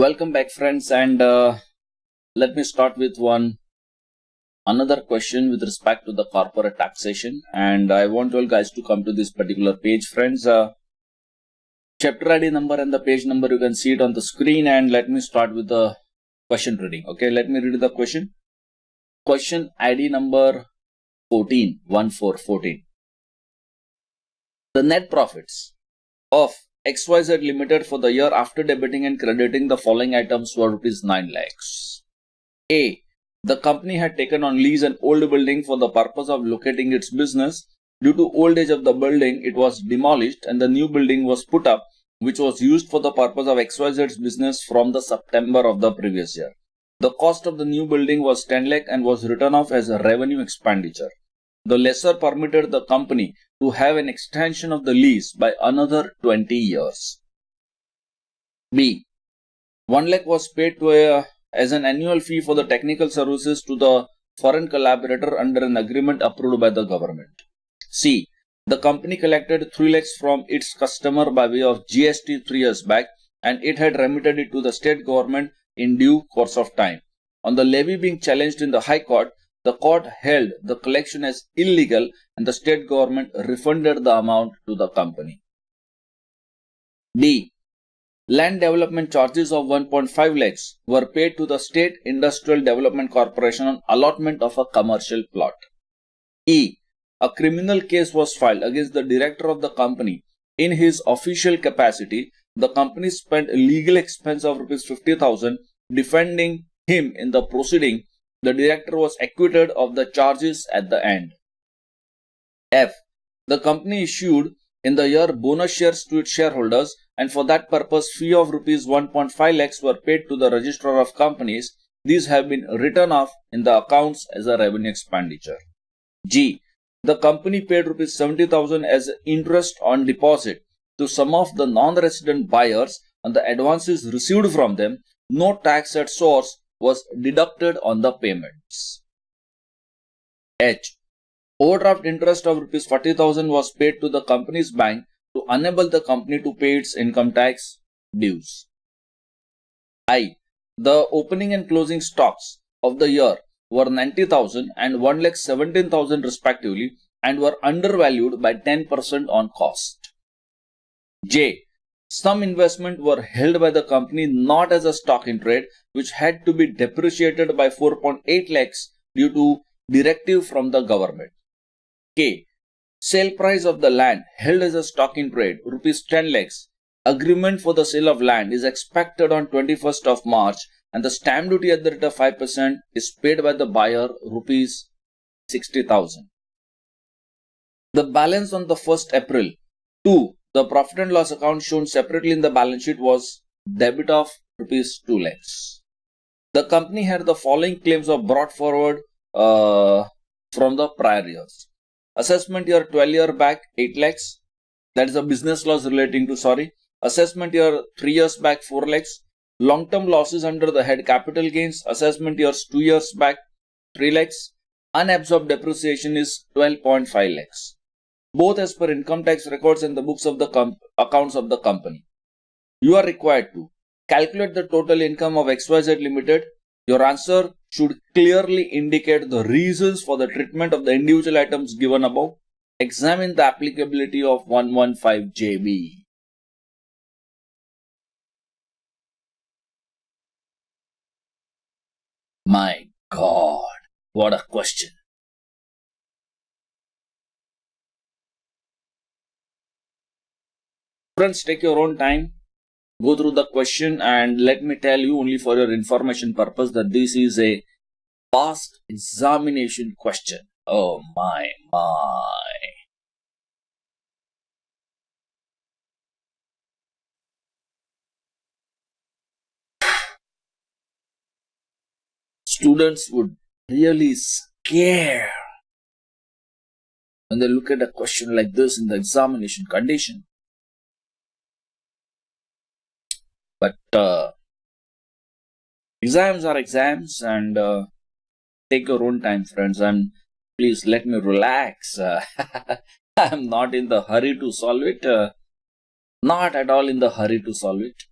Welcome back, friends, and let me start with another question with respect to the corporate taxation. And I want you all guys to come to this particular page, friends. Chapter ID number and the page number, you can see it on the screen. And let me start with the question reading. Okay, let me read the question. Question ID number 14. The net profits of XYZ Limited for the year after debiting and crediting the following items were rupees 9 lakhs. A. The company had taken on lease an old building for the purpose of locating its business. Due to old age of the building, it was demolished and the new building was put up, which was used for the purpose of XYZ's business from the September of the previous year. The cost of the new building was 10 lakh and was written off as a revenue expenditure. The lessor permitted the company to have an extension of the lease by another 20 years. B. 1 lakh was paid as an annual fee for the technical services to the foreign collaborator under an agreement approved by the government. C. The company collected 3 lakhs from its customer by way of GST 3 years back and it had remitted it to the state government in due course of time. On the levy being challenged in the High Court, the court held the collection as illegal and the state government refunded the amount to the company. D. Land development charges of 1.5 lakhs were paid to the State Industrial Development Corporation on allotment of a commercial plot. E. A criminal case was filed against the director of the company. In his official capacity, the company spent a legal expense of rupees 50,000 defending him in the proceeding. The director was acquitted of the charges at the end. F. The company issued in the year bonus shares to its shareholders and for that purpose fee of rupees 1.5 lakhs were paid to the registrar of companies. These have been written off in the accounts as a revenue expenditure. G. The company paid rupees 70,000 as interest on deposit to some of the non-resident buyers on the advances received from them. No tax at source was deducted on the payments. H. Overdraft interest of rupees 40,000 was paid to the company's bank to enable the company to pay its income tax dues. I. The opening and closing stocks of the year were 90,000 and 1,17,000 respectively and were undervalued by 10% on cost. J. Some investment were held by the company not as a stock in trade, which had to be depreciated by 4.8 lakhs due to directive from the government. K. Sale price of the land held as a stock in trade, rupees 10 lakhs. Agreement for the sale of land is expected on 21st of March and the stamp duty at the rate of 5% is paid by the buyer, rupees 60,000. The balance on the 1st April. 2. The profit and loss account shown separately in the balance sheet was debit of rupees 2 lakhs. The company had the following claims of brought forward from the prior years. Assessment year 12 year back 8 lakhs. That is a business loss relating to, Assessment year 3 years back 4 lakhs. Long-term losses under the head capital gains. Assessment years 2 years back 3 lakhs. Unabsorbed depreciation is 12.5 lakhs. Both as per income tax records and the books of the accounts of the company. You are required to calculate the total income of XYZ Limited. Your answer should clearly indicate the reasons for the treatment of the individual items given above. Examine the applicability of 115 JB. My God, what a question. Friends, take your own time, go through the question, and let me tell you only for your information purpose that this is a past examination question. Oh my. Students would really scare when they look at a question like this in the examination condition. But exams are exams and take your own time, friends, and please let me relax. I'm not in the hurry to solve it. Not at all in the hurry to solve it.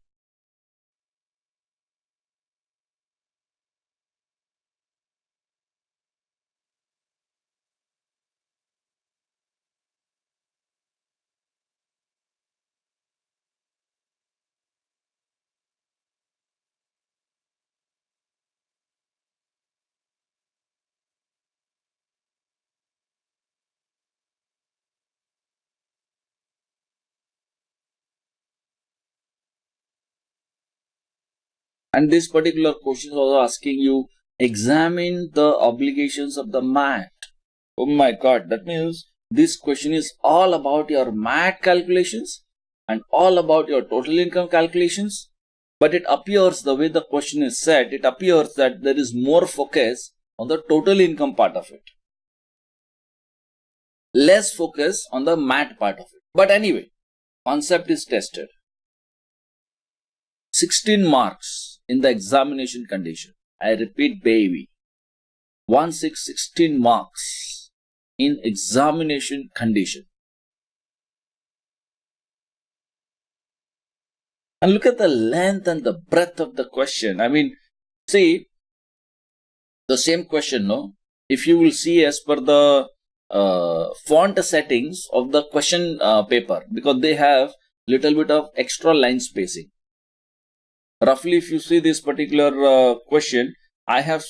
And this particular question was asking you, examine the obligations of the MAT. Oh my God, that means this question is all about your MAT calculations and all about your total income calculations. But it appears, the way the question is set, it appears that there is more focus on the total income part of it. Less focus on the MAT part of it. But anyway, concept is tested. 16 marks in the examination condition. I repeat, baby. 16 marks in examination condition. And look at the length and the breadth of the question. I mean, see, the same question, no? If you will see as per the font settings of the question paper, because they have little bit of extra line spacing. Roughly, if you see this particular question, I have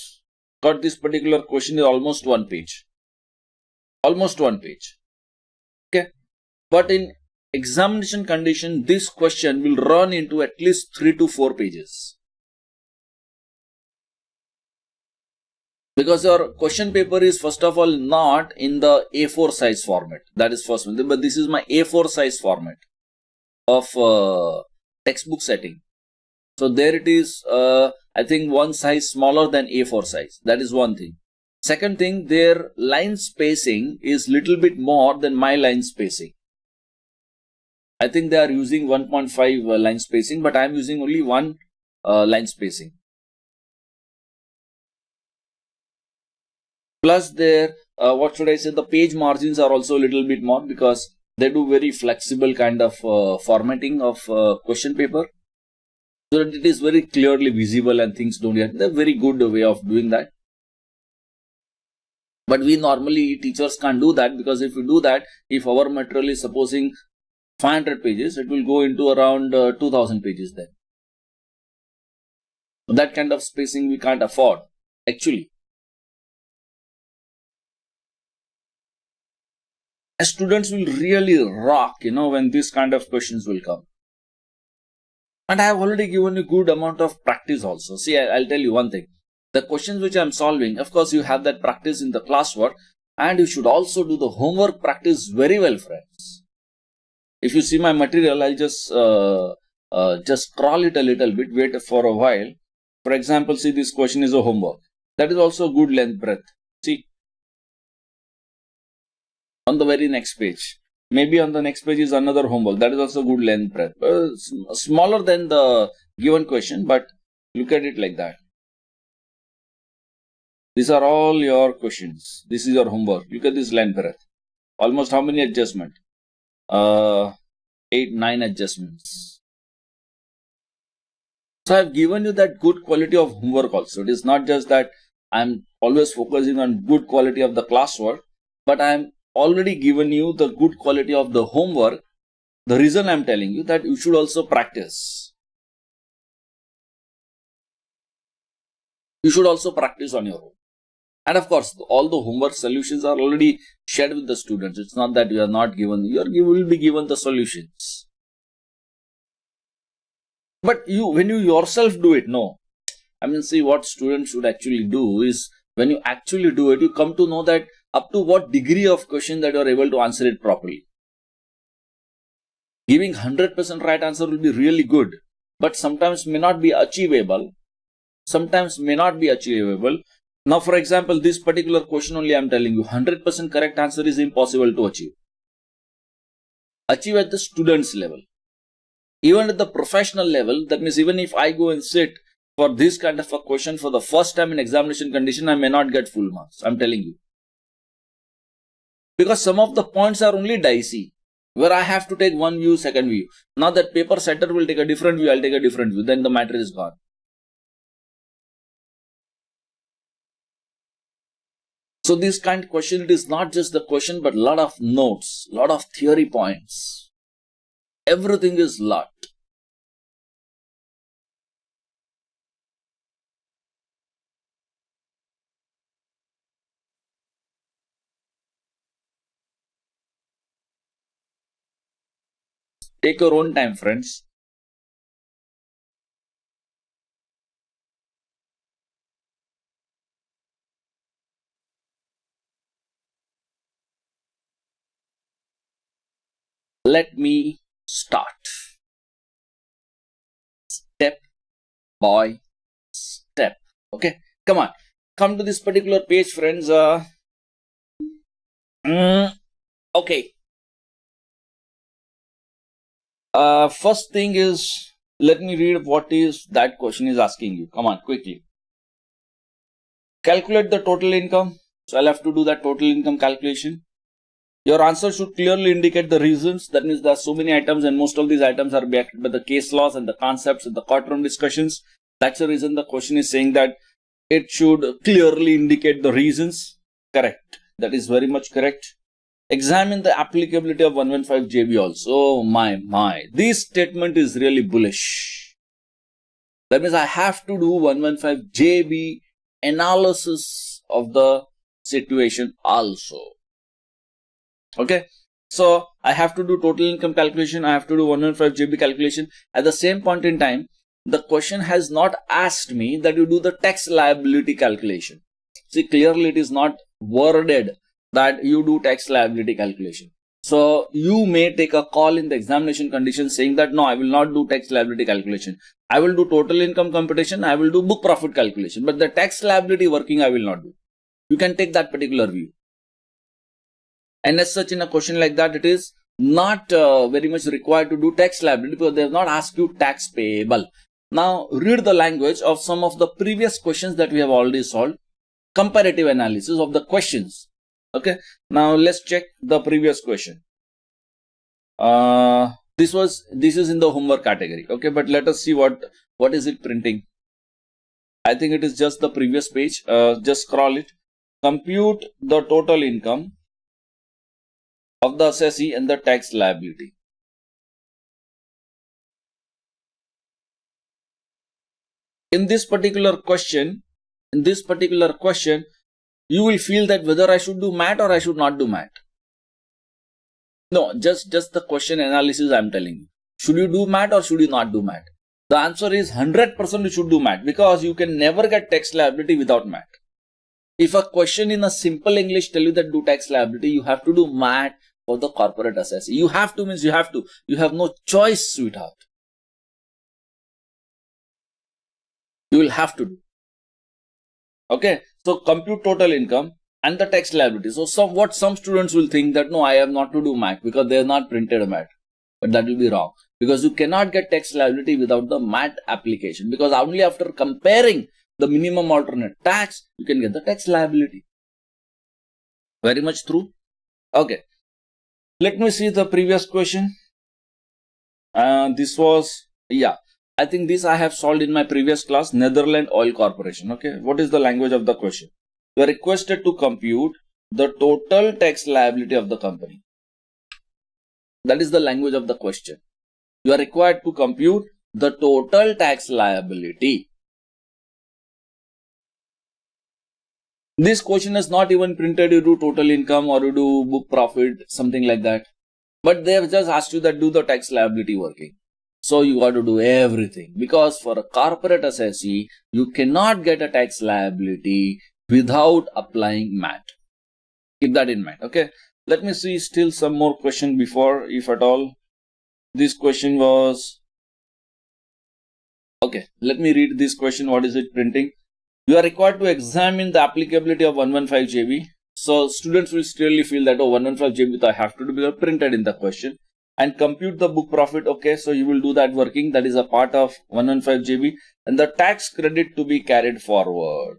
got this particular question in almost one page. Almost one page. Okay. But in examination condition, this question will run into at least 3 to 4 pages. Because your question paper is first of all not in the A4 size format. That is first one. But this is my A4 size format of textbook setting. So there it is, I think one size smaller than A4 size. That is one thing. Second thing, their line spacing is little bit more than my line spacing. I think they are using 1.5 line spacing, but I am using only 1 line spacing. Plus their, what should I say, the page margins are also a little bit more because they do very flexible kind of formatting of question paper. So that it is very clearly visible and things don't get. They're very good way of doing that. But we normally, teachers can't do that, because if we do that, if our material is supposing 500 pages, it will go into around 2000 pages then. That kind of spacing we can't afford, actually. As students will really rock, when these kind of questions will come. And I have already given you good amount of practice also. See, I'll tell you one thing. The questions which I am solving, of course, you have that practice in the classwork, and you should also do the homework practice very well, friends. If you see my material, I'll just scroll it a little bit, wait for a while. For example, see, this question is a homework. That is also good length breadth. See, on the very next page. Maybe on the next page is another homework. That is also good length breadth. Smaller than the given question, but look at it like that. These are all your questions. This is your homework. Look at this length breadth. Almost how many adjustments? 8, 9 adjustments. So I have given you that good quality of homework also. It is not just that I am always focusing on good quality of the classwork, but I am already given you the good quality of the homework. The reason I am telling you that you should also practice. You should also practice on your own. And of course, all the homework solutions are already shared with the students. It's not that you are not given, you will be given the solutions. But when you yourself do it, no. I mean, see, what students should actually do is, when you actually do it, you come to know that up to what degree of question that you are able to answer it properly. Giving 100% right answer will be really good, but sometimes may not be achievable. Now, for example, this particular question only I am telling you, 100% correct answer is impossible to achieve. Achieve at the student's level. Even at the professional level, that means even if I go and sit for this kind of a question for the first time in examination condition, I may not get full marks. I am telling you. Because some of the points are only dicey, where I have to take one view, second view. Now that paper setter will take a different view, I'll take a different view. Then the matter is gone. So this kind of question, it is not just the question, but lot of notes, lot of theory points. Everything is lot. Take your own time, friends. let me start. Step by step. Okay, come on. Come to this particular page, friends. Okay. First thing is, let me read what is that question is asking you. Come on, quickly. Calculate the total income. So I'll have to do that total income calculation. Your answer should clearly indicate the reasons. That means there are so many items and most of these items are backed by the case laws and the concepts and the courtroom discussions. That's the reason the question is saying that it should clearly indicate the reasons. Correct. That is very much correct. Examine the applicability of 115 JB also. Oh my. This statement is really bullish. That means I have to do 115 JB analysis of the situation also. Okay, so I have to do total income calculation, I have to do 115 JB calculation. At the same point in time, the question has not asked me that you do the tax liability calculation. See, clearly it is not worded that you do tax liability calculation. So you may take a call in the examination condition saying that no, I will not do tax liability calculation. I will do total income computation, I will do book profit calculation, but the tax liability working I will not do. You can take that particular view. And as such, in a question like that, it is not very much required to do tax liability because they have not asked you tax payable. Now, read the language of some of the previous questions that we have already solved. Comparative analysis of the questions. Okay. Now, let's check the previous question. This is in the homework category. Okay, but let us see what is it printing. I think it is just the previous page. Just scroll it. Compute the total income of the assessee and the tax liability. In this particular question, you will feel that whether I should do math or I should not do math. No, just the question analysis I am telling you. Should you do math or should you not do math? The answer is 100% you should do math because you can never get tax liability without math. If a question in a simple English tell you that do tax liability, you have to do math for the corporate assessee. You have to means you have to. You have no choice, sweetheart. You will have to do. Okay. So compute total income and the tax liability. So some students will think that no, I have not to do math because they have not printed a math. But that will be wrong because you cannot get tax liability without the math application because only after comparing the minimum alternate tax, you can get the tax liability. Very much true. Okay. Let me see the previous question. This was, yeah, I think this I have solved in my previous class, Netherlands Oil Corporation. Okay. What is the language of the question? You are requested to compute the total tax liability of the company. That is the language of the question. You are required to compute the total tax liability. This question is not even printed, you do total income or you do book profit, something like that. But they have just asked you that do the tax liability working. So you got to do everything because for a corporate assessee, you cannot get a tax liability without applying math. Keep that in mind. Okay. Let me see still some more question before, if at all. This question was, okay, let me read this question. What is it printing? You are required to examine the applicability of 115 JB. So students will clearly feel that, oh, 115 JB I have to do because printed in the question. And compute the book profit. Okay, so you will do that working. That is a part of 115 JB. And the tax credit to be carried forward.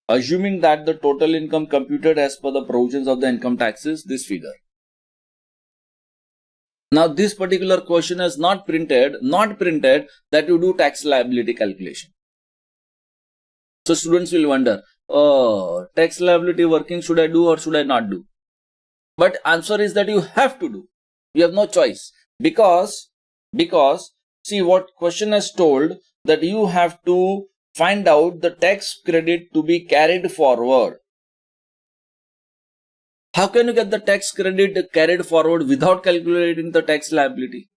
Assuming that the total income computed as per the provisions of the income taxes, this figure. Now, this particular question is not printed that you do tax liability calculation. So, students will wonder, oh, tax liability working should I do or should I not do? But answer is that you have to do. You have no choice because see what question has told that you have to find out the tax credit to be carried forward. How can you get the tax credit carried forward without calculating the tax liability?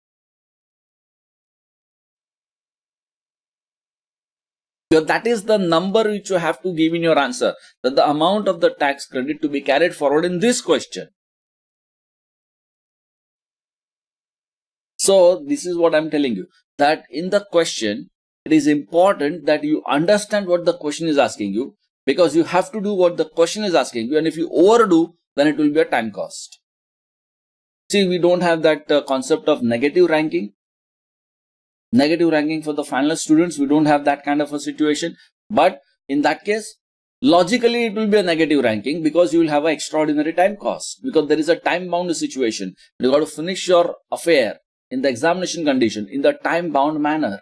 So that is the number which you have to give in your answer, that the amount of the tax credit to be carried forward in this question. So this is what I'm telling you, that in the question, it is important that you understand what the question is asking you, because you have to do what the question is asking you, and if you overdo, then it will be a time cost. See, we don't have that concept of negative ranking. Negative ranking for the finalist students, we don't have that kind of a situation. But in that case, logically it will be a negative ranking, because you will have an extraordinary time cost, because there is a time bound situation. You got to finish your affair in the examination condition in the time bound manner.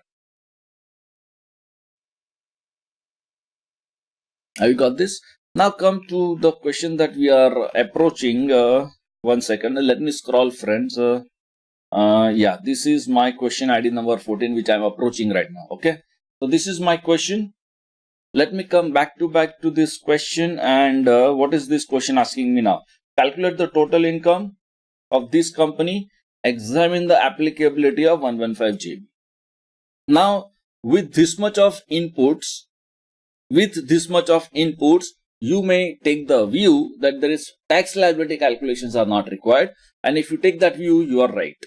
Have you got this? Now come to the question that we are approaching. 1 second, let me scroll, friends. Yeah, this is my question ID number 14, which I'm approaching right now. Okay, so this is my question. Let me come back to this question. And what is this question asking me now? Calculate the total income of this company. Examine the applicability of 115 JB. Now, with this much of inputs, you may take the view that there is tax liability calculations are not required. And if you take that view, you are right.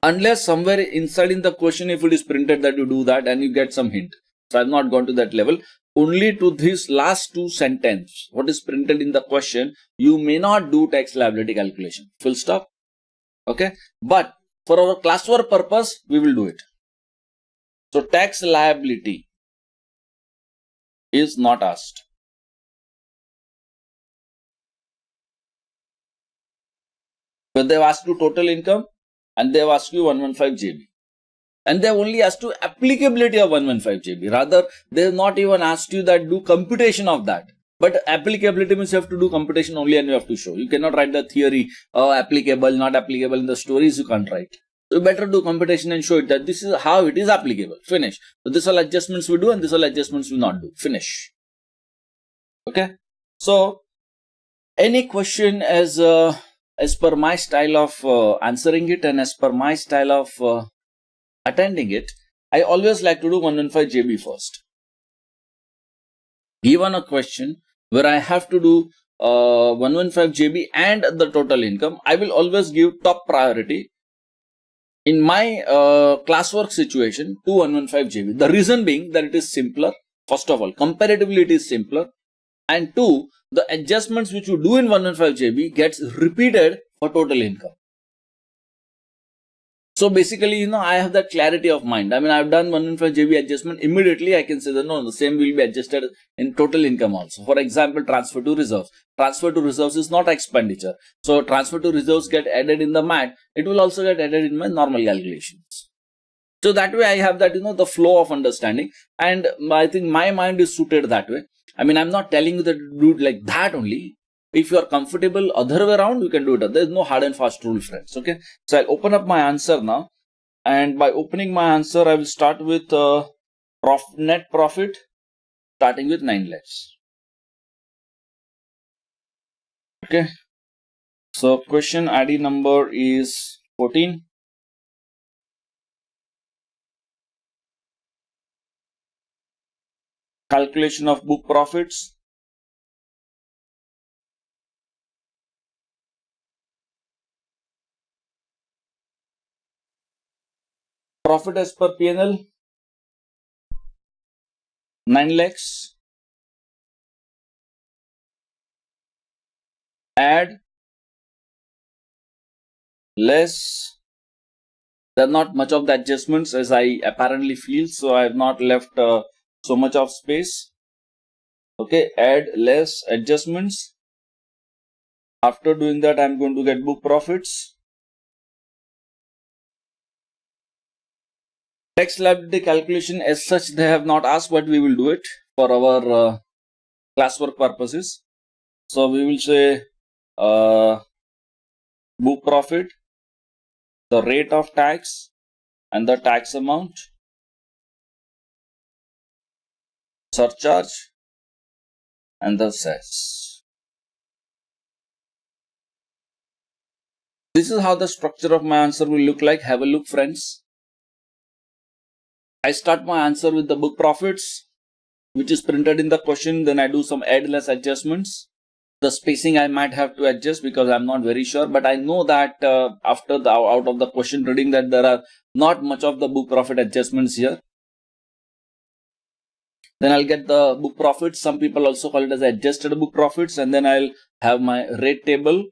Unless somewhere inside in the question, if it is printed that you do that and you get some hint. So I've not gone to that level. Only to this last two sentences, what is printed in the question, you may not do tax liability calculation. Full stop. Okay. But for our classwork purpose, we will do it. So tax liability is not asked. But they have asked you total income and they have asked you 115 JB. And they have only asked you applicability of 115 JB. Rather, they have not even asked you that do computation of that. But applicability means you have to do computation only and you have to show. You cannot write the theory, applicable, not applicable. In the stories you can't write. So you better do computation and show it that this is how it is applicable. Finish. So this all adjustments we do and this all adjustments we not do. Finish. Okay. So any question as per my style of answering it and as per my style of attending it, I always like to do 115 JB first. Given a question where I have to do 115 JB and the total income, I will always give top priority in my classwork situation to 115 JB. The reason being that it is simpler. First of all, comparatively it is simpler. And two, the adjustments which you do in 115 JB gets repeated for total income. So basically, I have that clarity of mind. I mean, I've done 115 JB adjustment. Immediately, I can say that no, the same will be adjusted in total income also. For example, transfer to reserves. Transfer to reserves is not expenditure. So transfer to reserves get added in the MAT. It will also get added in my normal calculations. So that way I have that, the flow of understanding. And I think my mind is suited that way. I mean, I'm not telling you that do it like that only. If you are comfortable other way around, you can do it. There is no hard and fast rule, friends. Okay. So I'll open up my answer now. And by opening my answer, I will start with net profit, starting with 9 lakhs. Okay. So question ID number is 14. Calculation of book profits. Profit as per P&L, 9 lakhs. Add, less. There are not much of the adjustments as I apparently feel, so I have not left so much of space. Okay, add, less, adjustments. After doing that, I am going to get book profits. Tax liability calculation as such, they have not asked, but we will do it for our classwork purposes. So we will say book profit, the rate of tax and the tax amount, surcharge and the cess. This is how the structure of my answer will look like. Have a look, friends. I start my answer with the book profits, which is printed in the question. Then I do some add less adjustments. The spacing I might have to adjust because I'm not very sure, but I know that after the out of the question reading that there are not much of the book profit adjustments here. Then I'll get the book profits. Some people also call it as adjusted book profits, and then I'll have my rate table,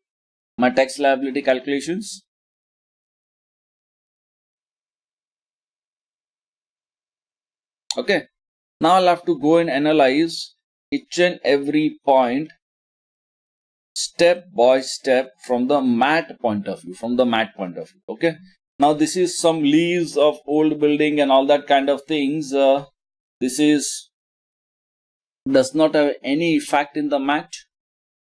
my tax liability calculations. Okay. Now I'll have to go and analyze each and every point step by step from the MAT point of view, Okay. Now this is some leaves of old building and all that kind of things. This does not have any effect in the MAT.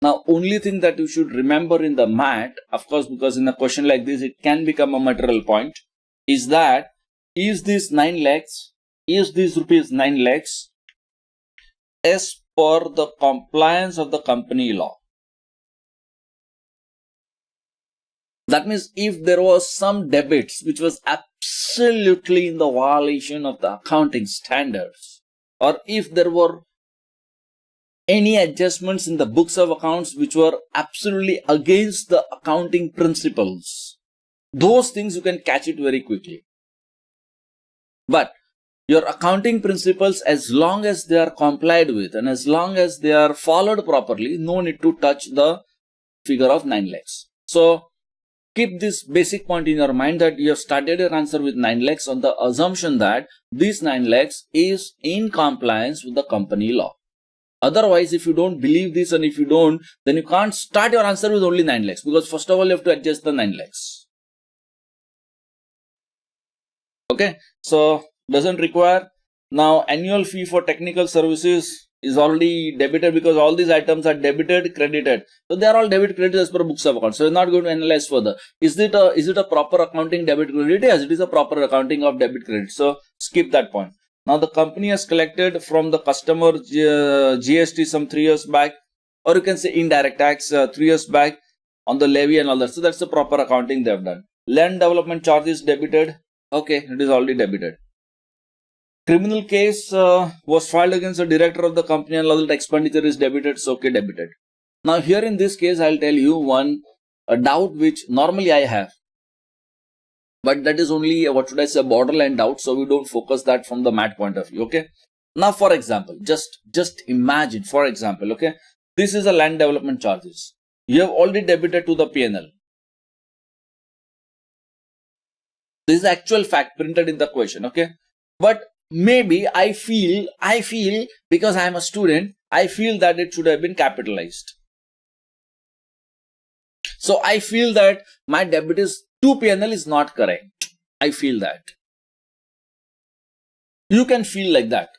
Now, only thing that you should remember in the MAT, of course, because in a question like this, it can become a material point, is that is this 9 lakhs, is this rupees 9 lakhs as per the compliance of the company law. That means if there was some debits which was absolutely in the violation of the accounting standards, or if there were any adjustments in the books of accounts which were absolutely against the accounting principles, those things you can catch it very quickly. But your accounting principles, as long as they are complied with and as long as they are followed properly, no need to touch the figure of 9 lakhs. So keep this basic point in your mind that you have started your answer with 9 lakhs on the assumption that this 9 lakhs is in compliance with the company law. Otherwise, if you don't believe this and if you don't, then you can't start your answer with only 9 lakhs, because first of all, you have to adjust the 9 lakhs. Okay, so doesn't require. Now, annual fee for technical services is already debited because all these items are debited, credited. So they are all debit credit as per books of accounts. So we're not going to analyze further. Is it a proper accounting debit credit? Yes, it is a proper accounting of debit credit. So skip that point. Now the company has collected from the customer GST some 3 years back, or you can say indirect tax 3 years back on the levy and all that. So that's the proper accounting they have done. Land development charges debited. Okay, it is already debited. Criminal case was filed against the director of the company and all that expenditure is debited. So okay, debited. Now here in this case, I'll tell you a doubt which normally I have. But that is only, what should I say, borderline doubt. So we don't focus that from the MAT point of view. Okay. Now, for example, just imagine, for example, okay, this is a land development charges. You have already debited to the P&L. This is actual fact printed in the question. Okay. But maybe I feel because I am a student, I feel that it should have been capitalized. So I feel that my debit is to P&L is not correct. I feel that. You can feel like that.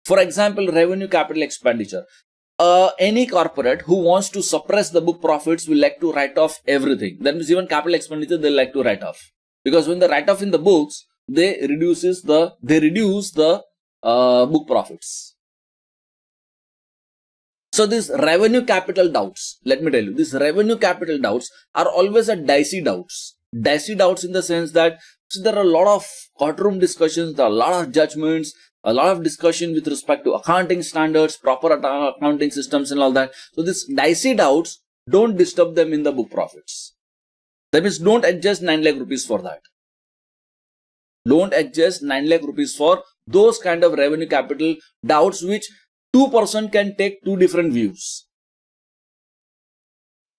For example, revenue capital expenditure. Any corporate who wants to suppress the book profits will like to write off everything. That means even capital expenditure they like to write off. Because when they write off in the books, they reduce the book profits. So these revenue capital doubts, let me tell you, these revenue capital doubts are always a dicey doubts. Dicey doubts in the sense that there are a lot of courtroom discussions, there are a lot of judgments, a lot of discussion with respect to accounting standards, proper accounting systems and all that. So these dicey doubts, don't disturb them in the book profits. That means don't adjust 9 lakh rupees for that. Don't adjust 9 lakh rupees for those kind of revenue capital doubts which 2% can take 2 different views.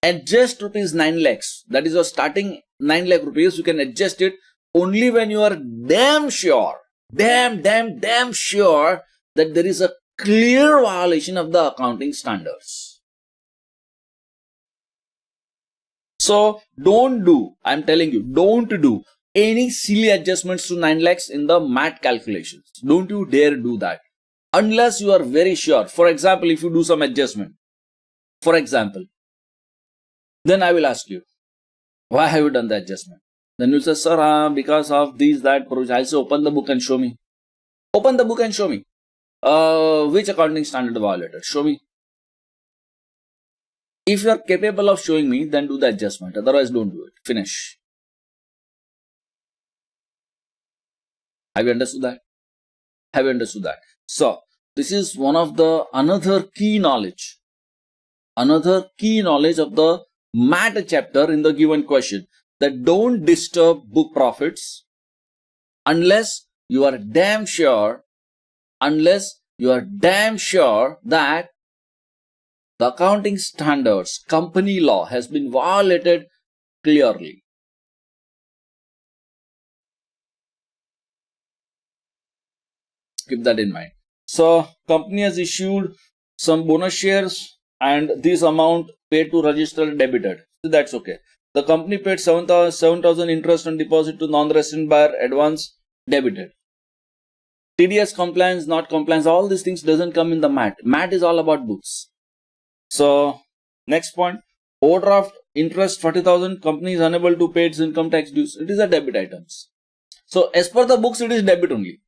Adjust rupees 9 lakhs. That is your starting 9 lakh rupees. You can adjust it only when you are damn sure, damn sure that there is a clear violation of the accounting standards. So don't do, I'm telling you, don't do any silly adjustments to 9 lakhs in the MAT calculations. Don't you dare do that. Unless you are very sure. For example, if you do some adjustment, for example, then I will ask you, why have you done the adjustment? Then you'll say, sir, because of these, that, I'll say, open the book and show me. Open the book and show me. Which accounting standard violated? Show me. If you are capable of showing me, then do the adjustment. Otherwise, don't do it. Finish. Have you understood that? Have you understood that? So, this is one of the another key knowledge another key knowledge of the math chapter in the given question, that don't disturb book profits unless you are damn sure that the accounting standards, company law has been violated clearly. Keep that in mind. So company has issued some bonus shares and this amount paid to registered debited. So that's okay. The company paid 7,000 interest on deposit to non-resident buyer, advance debited. TDS compliance, not compliance, all these things doesn't come in the MAT. MAT is all about books. So next point, overdraft interest 40,000, company is unable to pay its income tax dues. It is a debit items. So as per the books, it is debit only.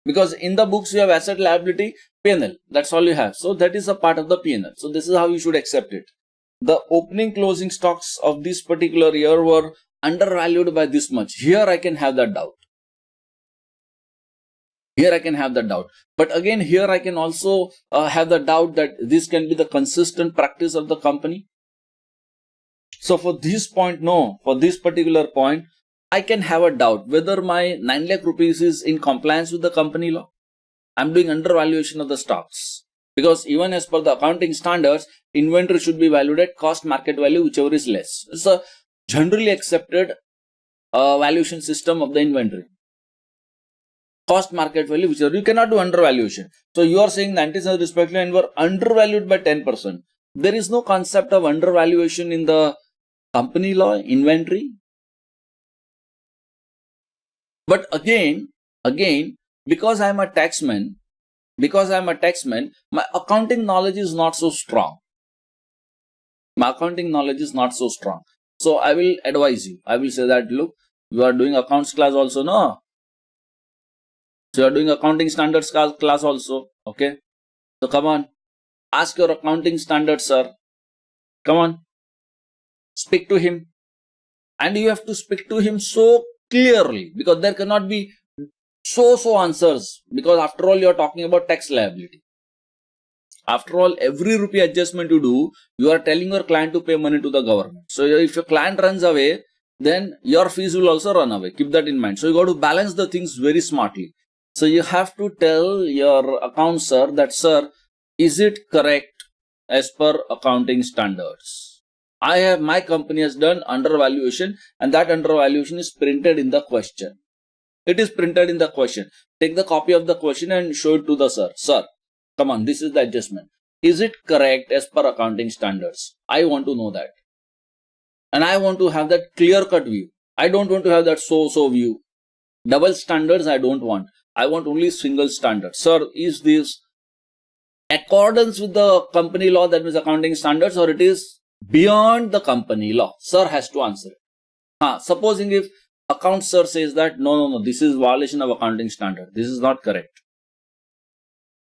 Because in the books you have asset, liability, P&L. That's all you have. So that is a part of the P&L. So this is how you should accept it. The opening closing stocks of this particular year were undervalued by this much. Here I can have that doubt. But again, here I can also have the doubt that this can be the consistent practice of the company. So for this point, no. For this particular point, I can have a doubt whether my 9 lakh rupees is in compliance with the company law. I'm doing undervaluation of the stocks. Because even as per the accounting standards, inventory should be valued at cost market value, whichever is less. It's a generally accepted valuation system of the inventory. Cost market value, whichever, you cannot do undervaluation. So you are saying 90% respectively and were undervalued by 10%. There is no concept of undervaluation in the company law, inventory. But again, because I am a taxman, my accounting knowledge is not so strong. So I will advise you. I will say that, look, you are doing accounts class also, no? So you are doing accounting standards class also. Okay. So come on. Ask your accounting standards, sir. Come on. Speak to him. And you have to speak to him so clearly, because there cannot be so answers, because after all you are talking about tax liability. After all, every rupee adjustment you do, you are telling your client to pay money to the government. So if your client runs away, then your fees will also run away. Keep that in mind. So you got to balance the things very smartly. So you have to tell your account sir that, sir, is it correct as per accounting standards? My company has done undervaluation, and that undervaluation is printed in the question. It is printed in the question. Take the copy of the question and show it to the sir. Sir, come on, this is the adjustment. Is it correct as per accounting standards? I want to know that. And I want to have that clear-cut view. I don't want to have that so-so view. Double standards I don't want. I want only single standard. Sir, is this accordance with the company law, that means accounting standards, or it is beyond the company law? Sir has to answer it. Supposing if account sir says that, no, this is violation of accounting standard. This is not correct.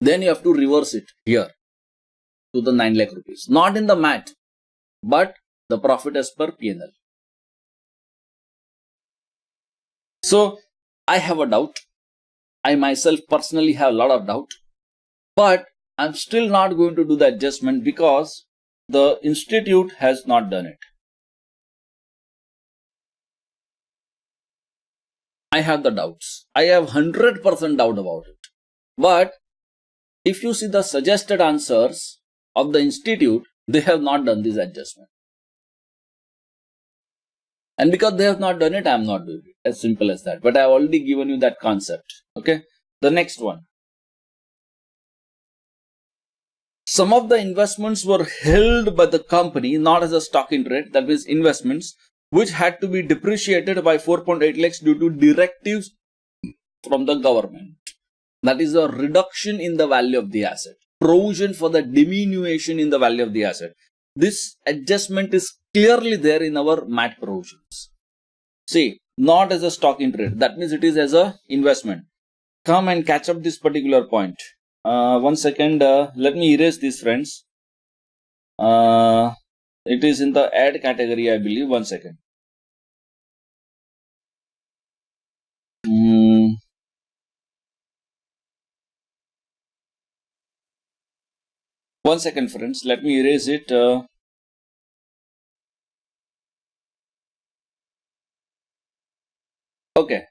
Then you have to reverse it here to the 9 lakh rupees. Not in the MAT, but the profit as per P&L. So I have a doubt. I myself personally have a lot of doubt. But I'm still not going to do the adjustment because the institute has not done it. I have the doubts. I have 100% doubt about it. But if you see the suggested answers of the institute, they have not done this adjustment. And because they have not done it, I am not doing it. As simple as that. But I have already given you that concept. Okay. The next one. Some of the investments were held by the company, not as a stock in trade, that means investments, which had to be depreciated by 4.8 lakhs due to directives from the government. That is a reduction in the value of the asset. Provision for the diminution in the value of the asset. This adjustment is clearly there in our MAT provisions. See, not as a stock in trade. That means it is as a investment. Come and catch up this particular point. 1 second. Let me erase this, friends. It is in the add category, I believe. 1 second. 1 second, friends. Let me erase it. Okay.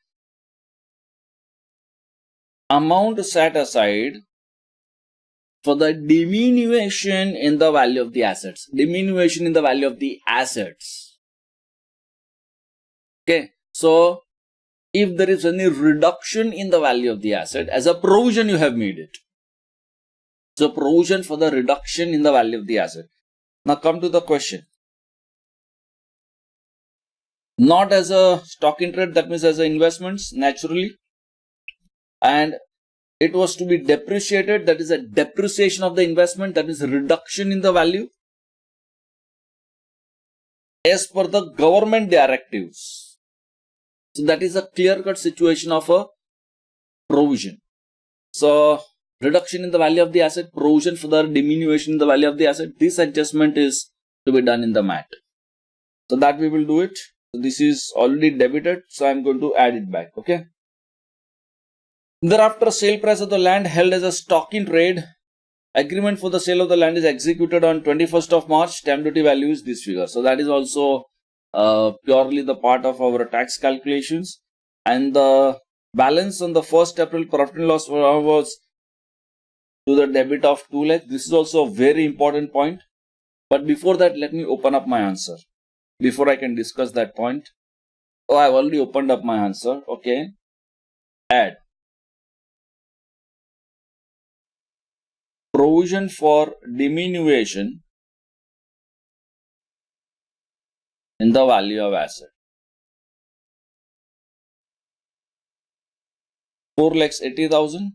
Amount set aside for the diminution in the value of the assets. Diminution in the value of the assets. Okay. So, if there is any reduction in the value of the asset, as a provision you have made it. So, provision for the reduction in the value of the asset. Now, come to the question. Not as a stock in trade, that means as a investments, naturally. And it was to be depreciated, that is a depreciation of the investment, that is a reduction in the value. As per the government directives. So, that is a clear-cut situation of a provision. So, reduction in the value of the asset, provision for the diminution in the value of the asset. This adjustment is to be done in the MAT. So, that we will do it. So, this is already debited. So, I am going to add it back. Okay. Thereafter, sale price of the land held as a stock in trade. Agreement for the sale of the land is executed on 21st of March. Stamp duty value is this figure. So, that is also purely the part of our tax calculations. And the balance on the 1st April profit and loss was to the debit of 2 lakh. This is also a very important point. But before that, let me open up my answer. Before I can discuss that point. Oh, I have already opened up my answer. Okay. Add. Provision for diminution in the value of asset. 4,80,000.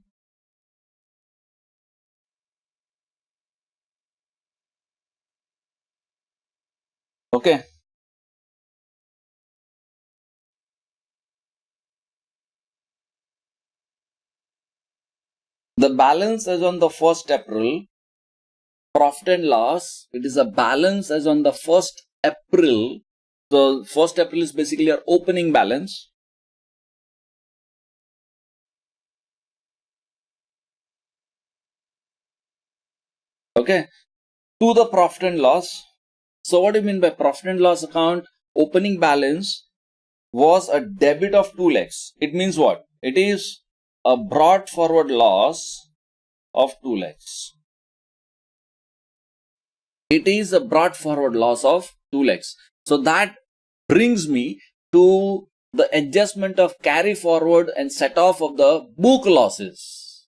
Okay. The balance as on the 1st April, profit and loss, it is a balance as on the 1st April. So, 1st April is basically our opening balance. Okay. To the profit and loss. So, what do you mean by profit and loss account? Opening balance was a debit of 2 lakhs. It means what? It is a brought forward loss of 2 lakhs. It is a brought forward loss of 2 lakhs. So, that brings me to the adjustment of carry forward and set off of the book losses,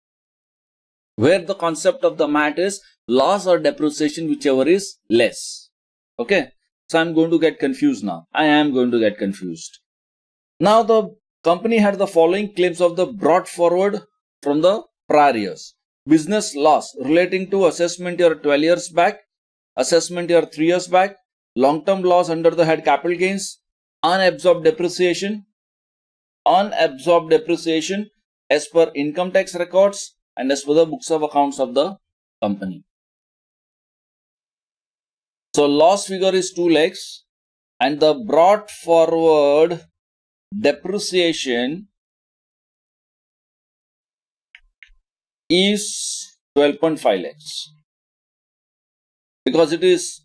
where the concept of the MAT is loss or depreciation, whichever is less. Okay. So, I am going to get confused now. I am going to get confused. Now, the company had the following claims of the brought forward from the prior years. Business loss relating to assessment year 12 years back, assessment year 3 years back, long-term loss under the head capital gains, unabsorbed depreciation as per income tax records and as per the books of accounts of the company. So, loss figure is 2 lakhs and the brought forward depreciation is 12.5 lakhs because it is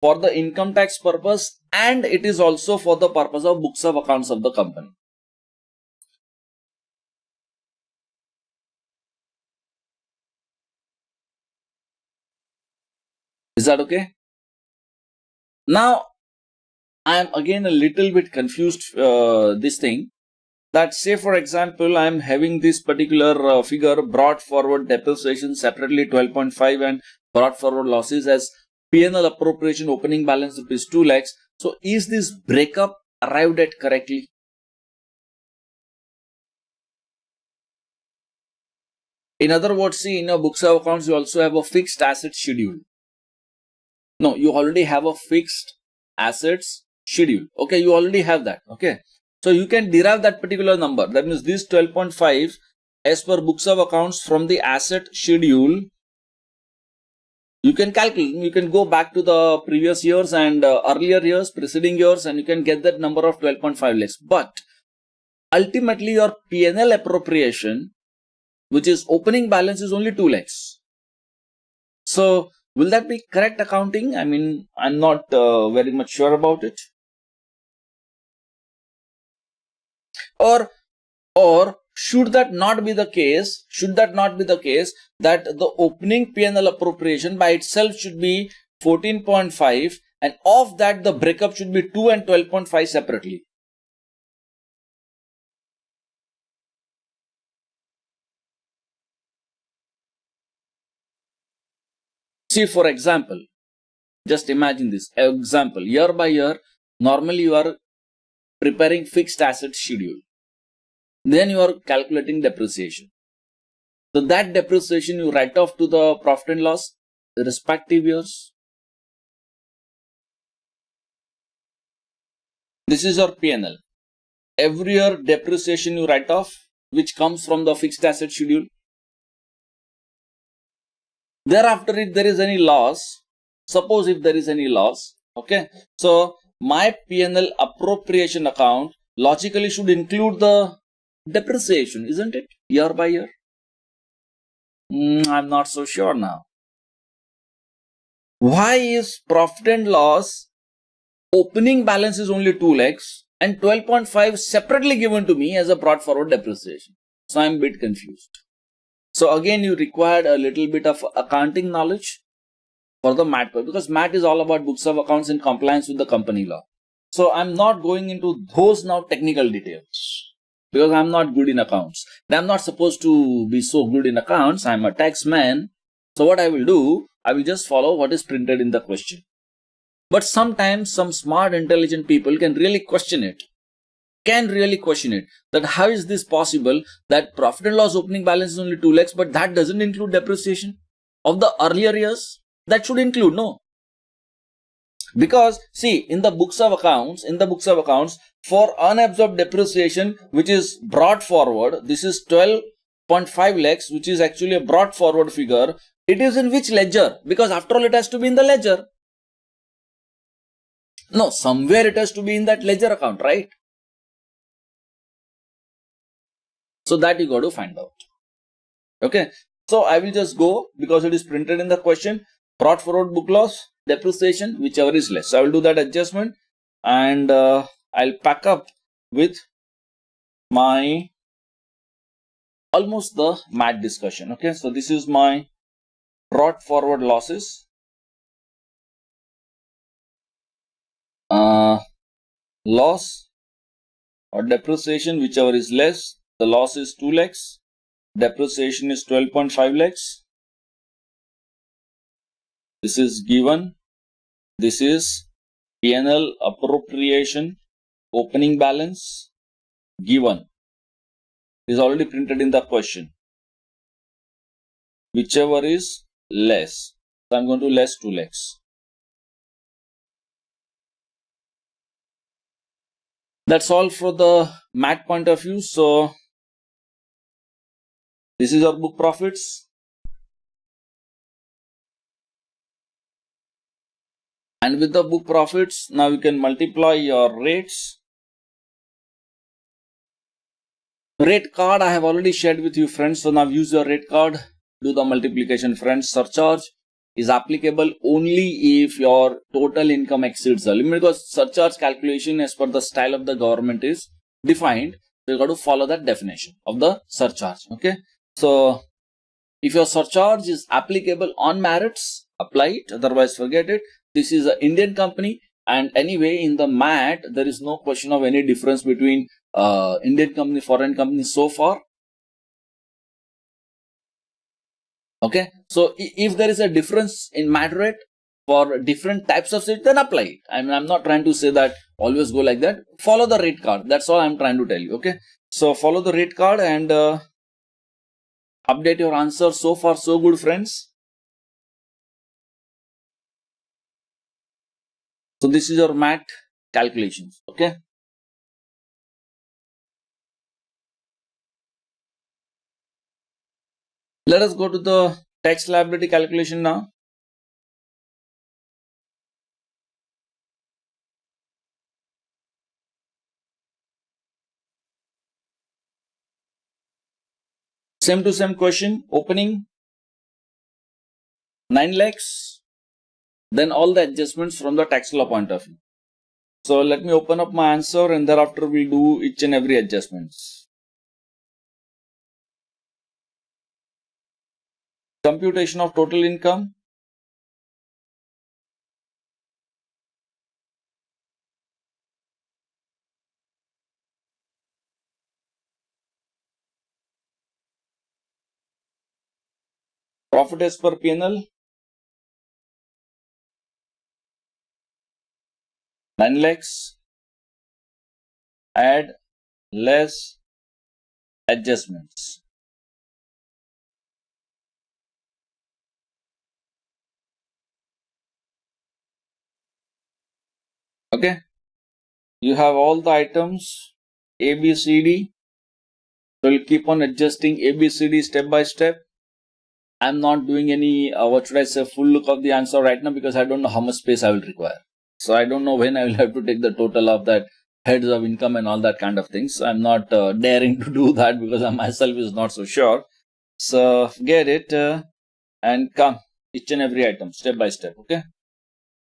for the income tax purpose and it is also for the purpose of books of accounts of the company. Is that okay? Now, I am again a little bit confused this thing that say for example, I am having this particular figure brought forward depreciation separately 12.5 and brought forward losses as P&L appropriation opening balance rupees 2 lakhs. So, is this breakup arrived at correctly? In other words, see in your books of accounts, you also have a fixed asset schedule. No, you already have a fixed assets schedule. Okay, you already have that. Okay. So, you can derive that particular number. That means this 12.5 as per books of accounts from the asset schedule. You can calculate, you can go back to the previous years and earlier years, preceding years, and you can get that number of 12.5 lakhs. But ultimately, your P&L appropriation, which is opening balance, is only 2 lakhs. So, Will that be correct accounting? I mean, I'm not very much sure about it. Or should that not be the case? Should that not be the case that the opening P&L appropriation by itself should be 14.5 and of that the breakup should be 2 and 12.5 separately? See, for example, just imagine this example. Year by year, normally you are preparing fixed asset schedule. Then you are calculating depreciation. So that depreciation you write off to the profit and loss, the respective years. This is your P&L. Every year depreciation you write off, which comes from the fixed asset schedule. Thereafter, if there is any loss, suppose if there is any loss, okay, so my P&L appropriation account logically should include the depreciation, isn't it? Year by year. I'm not so sure now. Why is profit and loss opening balance is only 2 lakhs and 12.5 separately given to me as a brought forward depreciation? So I'm a bit confused. So again, you required a little bit of accounting knowledge for the MAT, because MAT is all about books of accounts in compliance with the company law. So I'm not going into those now technical details because I'm not good in accounts. I'm not supposed to be so good in accounts. I'm a tax man. So what I will do, I will just follow what is printed in the question. But sometimes some smart, intelligent people can really question it. That how is this possible that profit and loss opening balance is only 2 lakhs, but that doesn't include depreciation of the earlier years? That should include, no? Because see, in the books of accounts, for unabsorbed depreciation, which is brought forward, this is 12.5 lakhs, which is actually a brought forward figure. It is in which ledger? Because after all, it has to be in the ledger. No, somewhere it has to be in that ledger account, right? So that you got to find out. Okay. So I will just go, because it is printed in the question, brought forward book loss, depreciation, whichever is less. So I will do that adjustment, and I'll pack up with my almost the MAT discussion. Okay. So this is my brought forward losses. Loss or depreciation, whichever is less. The loss is 2 lakhs. Depreciation is 12.5 lakhs. This is given. This is P&L appropriation opening balance given. It is already printed in the question. Whichever is less. So I'm going to less 2 lakhs. That's all for the MAT point of view. So this is our book profits. And with the book profits, now you can multiply your rates. Rate card I have already shared with you, friends. So now use your rate card. Do the multiplication, friends. Surcharge is applicable only if your total income exceeds the limit, because surcharge calculation as per the style of the government is defined. So you got to follow that definition of the surcharge. Okay. So if your surcharge is applicable on merits, apply it. Otherwise, forget it. This is an Indian company, and anyway, in the MAT, there is no question of any difference between Indian company, foreign company so far. Okay, so if there is a difference in MAT rate for different types of state, then apply it. I mean, I'm not trying to say that always go like that. Follow the rate card. That's all I'm trying to tell you. Okay, so follow the rate card and update your answer. So far, so good, friends. So this is your MAT calculations. Okay. Let us go to the tax liability calculation now. Same to same question. Opening 9 lakhs. then all the adjustments from the tax law point of view. So let me open up my answer and thereafter we'll do each and every adjustments. Computation of total income. Profit as per P&L. 9 lakhs. Add less adjustments. Okay. You have all the items A, B, C, D. So we'll keep on adjusting A, B, C, D step by step. I'm not doing any, full look of the answer right now because I don't know how much space I will require. So I don't know when I will have to take the total of that heads of income and all that kind of things. I'm not daring to do that because I myself is not so sure. So get it and come each and every item step by step. Okay.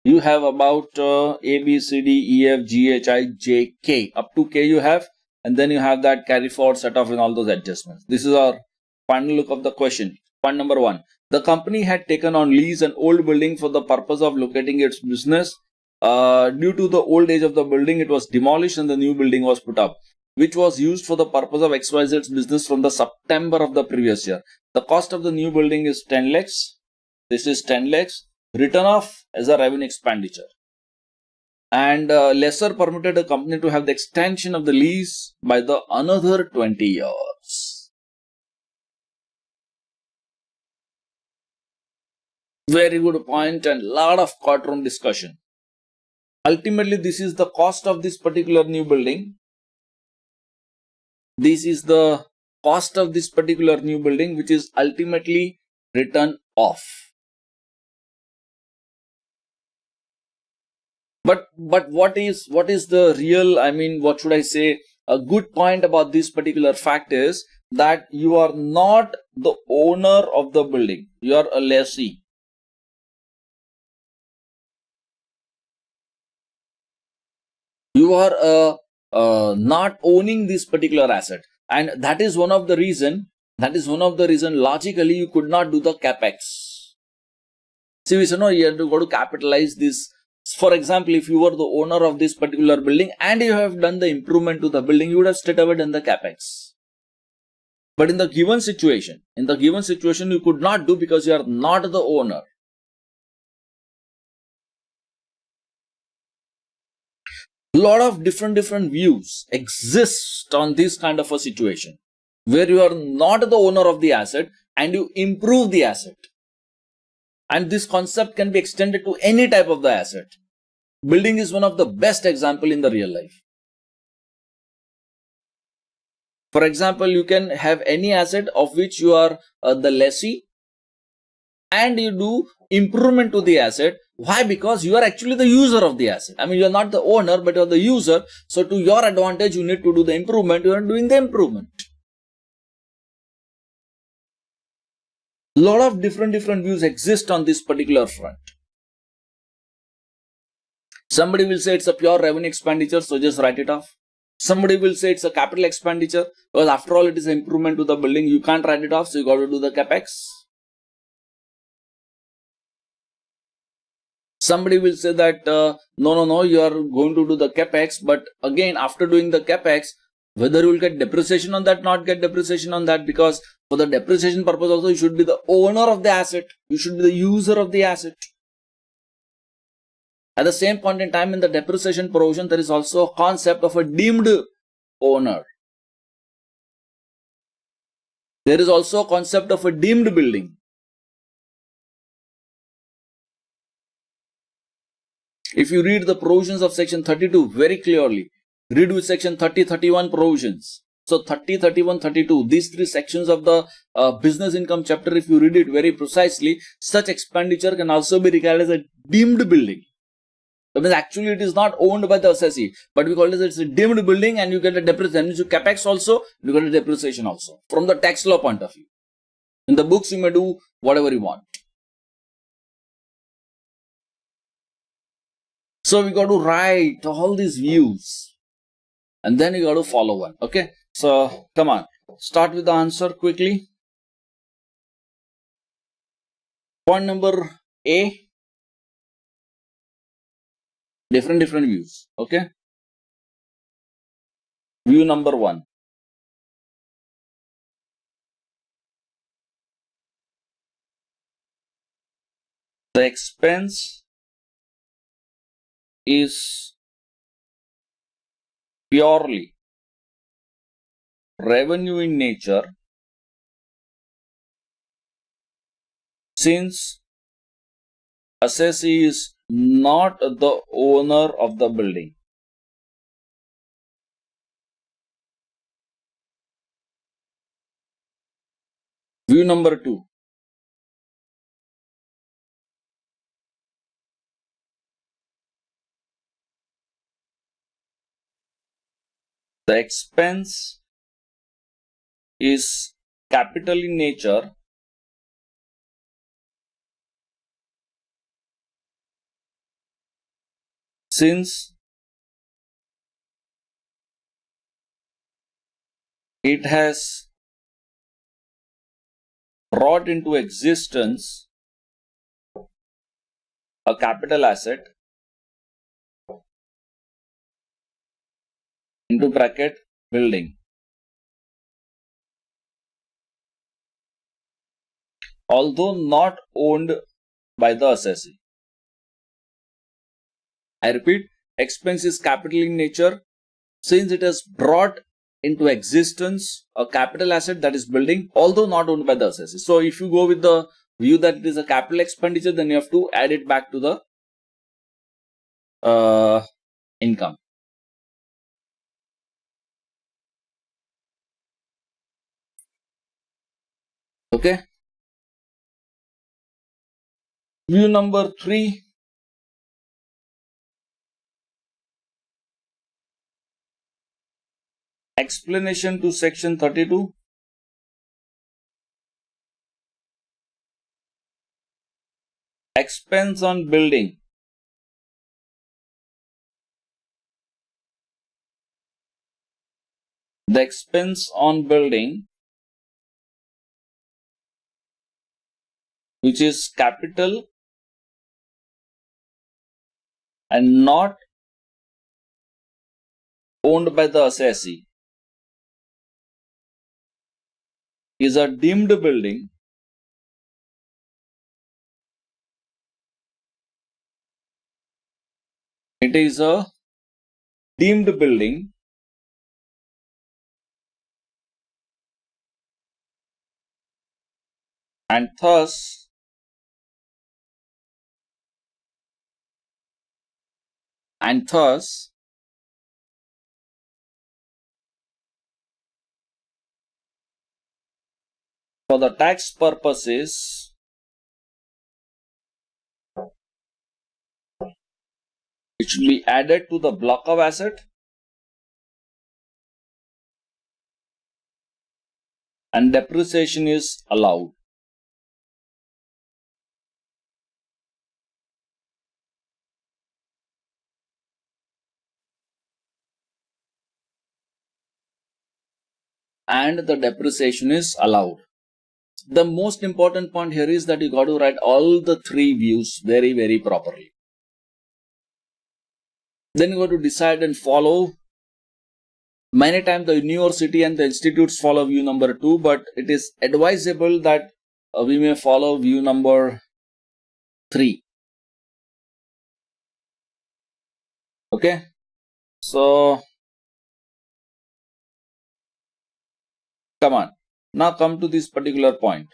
You have about A, B, C, D, E, F, G, H, I, J, K. Up to K you have, and then you have that carry forward set off and all those adjustments. This is our final look of the question. Point number 1. The company had taken on lease an old building for the purpose of locating its business. Due to the old age of the building, it was demolished and the new building was put up, which was used for the purpose of XYZ's business from the September of the previous year. The cost of the new building is 10 lakhs. This is 10 lakhs. Written off as a revenue expenditure. And lesser permitted a company to have the extension of the lease by the another 20 years. Very good point and lot of courtroom discussion. Ultimately, this is the cost of this particular new building. This is the cost of this particular new building, which is ultimately written off. But what is the real, what should I say, a good point about this particular fact is that you are not the owner of the building. You are a lessee. You are not owning this particular asset. And that is one of the reason, logically you could not do the capex. See, we say, no, you have to go to capitalize this. For example, if you were the owner of this particular building and you have done the improvement to the building, you would have straight away done the capex. But in the given situation, you could not do because you are not the owner. Lot of different views exist on this kind of a situation where you are not the owner of the asset and you improve the asset. And this concept can be extended to any type of the asset. Building is one of the best example in the real life. For example, you can have any asset of which you are the lessee and you do improvement to the asset. Why? Because you are actually the user of the asset. You are not the owner, but you are the user. So to your advantage, you need to do the improvement. You are doing the improvement. Lot of different views exist on this particular front. Somebody will say it's a pure revenue expenditure, so just write it off. Somebody will say it's a capital expenditure because after all it is an improvement to the building. You can't write it off, so you got to do the capex. Somebody will say that no, you are going to do the capex, but again after doing the capex, whether you will get depreciation on that, not get depreciation on that, because for the depreciation purpose also you should be the owner of the asset. You should be the user of the asset. At the same point in time, in the depreciation provision, there is also a concept of a deemed owner. There is also a concept of a deemed building. If you read the provisions of section 32 very clearly, read with section 30, 31 provisions. So 30, 31, 32, these three sections of the business income chapter, if you read it very precisely, such expenditure can also be regarded as a deemed building. That means actually it is not owned by the assessee, but we call it as a deemed building and you get a depreciation. You capex also, you get a depreciation also from the tax law point of view. In the books, you may do whatever you want. So we got to write all these views and then you got to follow one. Okay. So come on, start with the answer quickly. Point number A, different views. Okay. View number 1. The expense is purely revenue in nature since assessee is not the owner of the building. View number 2. The expense is capital in nature since it has brought into existence a capital asset into bracket building, although not owned by the assessee. I repeat, expense is capital in nature since it has brought into existence a capital asset, that is building, although not owned by the assessee. So if you go with the view that it is a capital expenditure, then you have to add it back to the income. Okay. View number 3. Explanation to section 32. Expense on building the expense on building, which is capital and not owned by the assessee, is a deemed building it is a deemed building and thus for the tax purposes it should be added to the block of asset and depreciation is allowed. And the depreciation is allowed. The most important point here is that you got to write all the 3 views very properly. Then you got to decide and follow. Many times the university and the institutes follow view number 2, but it is advisable that we may follow view number 3. Okay. So come on. Now come to this particular point.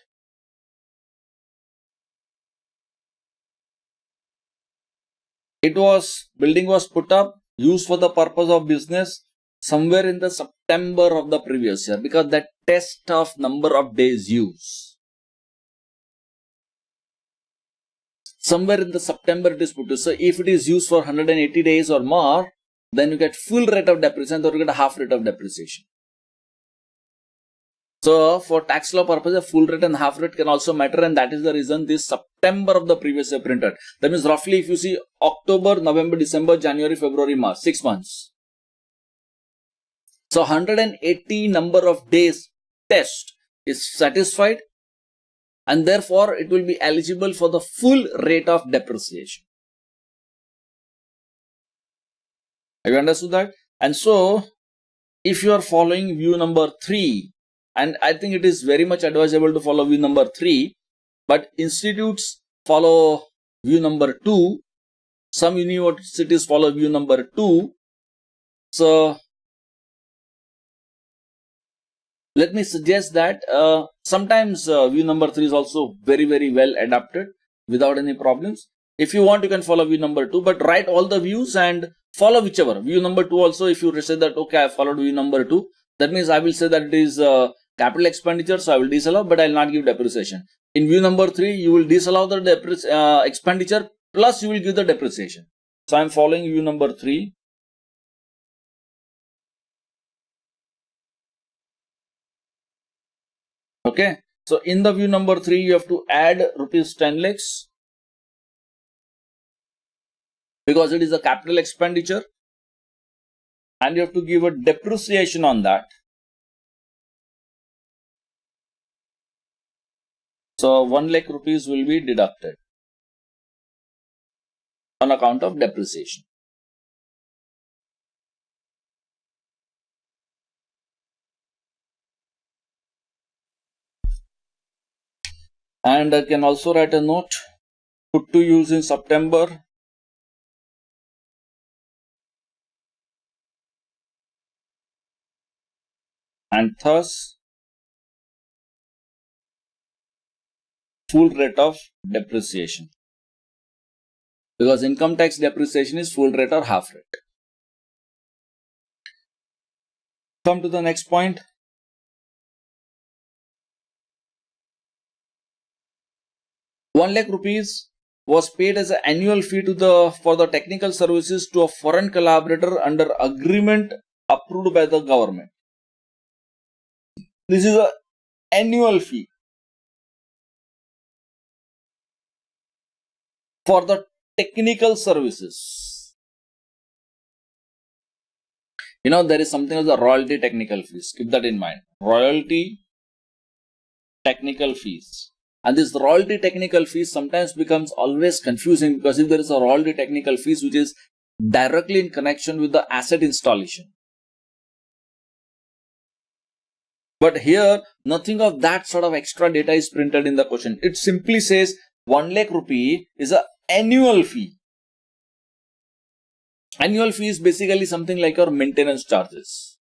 Building was put up, used for the purpose of business somewhere in the September of the previous year, because that test of number of days use. Somewhere in the September it is put. So if it is used for 180 days or more, then you get full rate of depreciation or you get a half rate of depreciation. So for tax law purposes, full rate and half rate can also matter, and that is the reason this September of the previous year printed. That means roughly if you see October, November, December, January, February, March, 6 months. So 180 number of days test is satisfied, and therefore it will be eligible for the full rate of depreciation. Have you understood that? And so if you are following view number 3, and I think it is very much advisable to follow view number 3, but institutes follow view number 2, some universities follow view number 2. So let me suggest that sometimes view number 3 is also very well adapted without any problems. If you want, you can follow view number 2, but write all the views and follow whichever. View number 2 also, if you say that, okay, I followed view number 2, that means I will say that it is capital expenditure, so I will disallow, but I will not give depreciation. In view number 3, you will disallow the expenditure, plus you will give the depreciation. So I am following view number 3. Okay, so in the view number 3, you have to add rupees 10 lakhs because it is a capital expenditure, and you have to give a depreciation on that. So 1 lakh rupees will be deducted on account of depreciation. And I can also write a note, put to use in September. And thus full rate of depreciation, because income tax depreciation is full rate or half rate. Come to the next point. ₹1 lakh was paid as an annual fee for the technical services to a foreign collaborator under agreement approved by the government. This is an annual fee for the technical services. You know, there is something as a royalty technical fees. Keep that in mind. Royalty technical fees. And this royalty technical fees sometimes becomes always confusing, because if there is a royalty technical fees which is directly in connection with the asset installation. But here, nothing of that sort of extra data is printed in the question. It simply says ₹1 lakh is an annual fee. Annual fee is basically something like your maintenance charges.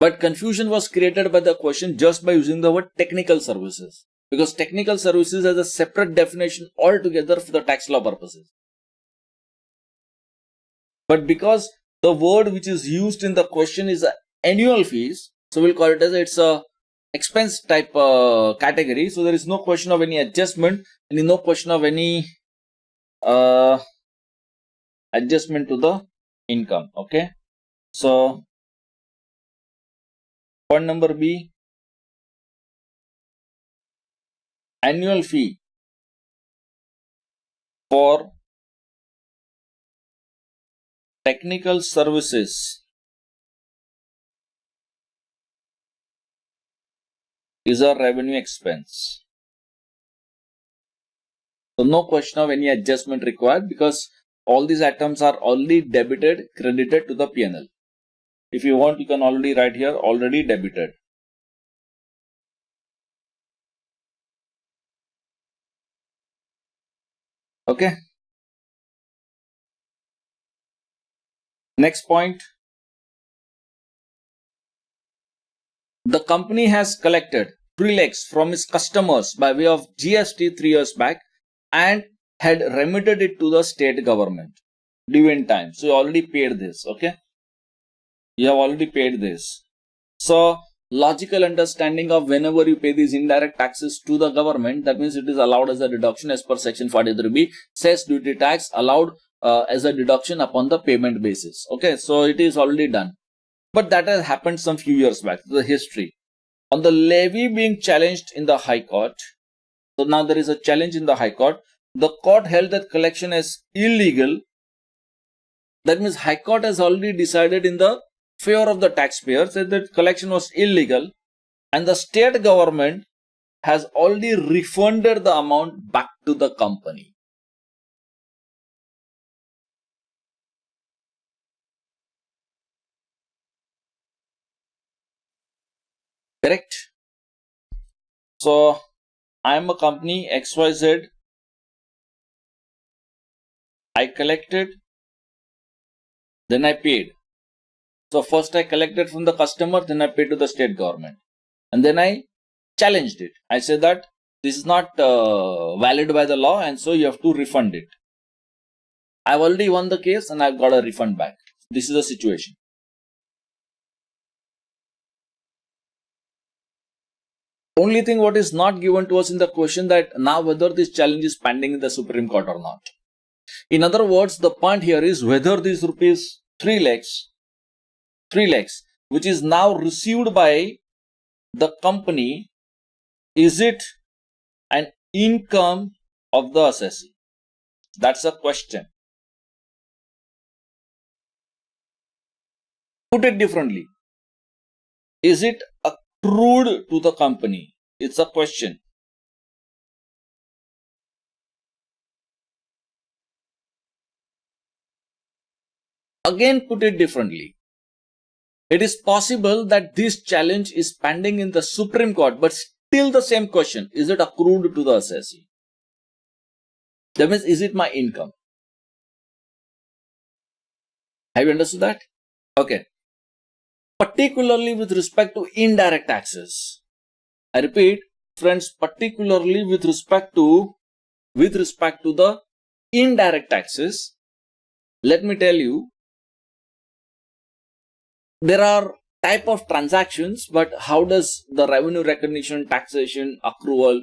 But confusion was created by the question just by using the word technical services, because technical services has a separate definition altogether for the tax law purposes. But because the word which is used in the question is annual fees, so we'll call it as it's a expense type category. So there is no question of any adjustment, and no question of any adjustment to the income. Okay, so point number B, annual fee for technical services is a revenue expense. So no question of any adjustment required, because all these items are already debited, credited to the P&L. If you want, you can already write here already debited. Okay. Next point. The company has collected 3 lakhs from its customers by way of GST 3 years back and had remitted it to the state government due in time. So you already paid this. Okay. You have already paid this. So logical understanding of whenever you pay these indirect taxes to the government, that means it is allowed as a deduction as per section 43B, cess duty tax allowed as a deduction upon the payment basis. Okay, so it is already done. But that has happened some few years back, the history. On the levy being challenged in the High Court, so now there is a challenge in the High Court. The court held that collection is illegal. That means High Court has already decided in the favor of the taxpayer, said that collection was illegal, and the state government has already refunded the amount back to the company. Correct? So, I am a company XYZ. I collected, then I paid. So, first I collected from the customer, then I paid to the state government. And then I challenged it. I said that this is not valid by the law, and so you have to refund it. I've already won the case and I've got a refund back. This is the situation. Only thing what is not given to us in the question that now whether this challenge is pending in the Supreme Court or not. In other words, the point here is whether this rupees 3 lakhs, which is now received by the company, is it an income of the assessee? That's a question. Put it differently. Is it accrued to the company? It's a question. Again, put it differently. It is possible that this challenge is pending in the Supreme Court, but still the same question. Is it accrued to the assessee? That means, is it my income? Have you understood that? Okay. Particularly with respect to indirect taxes. I repeat, friends, particularly with respect to the indirect taxes, let me tell you, there are type of transactions, but how does the revenue recognition, taxation, accrual,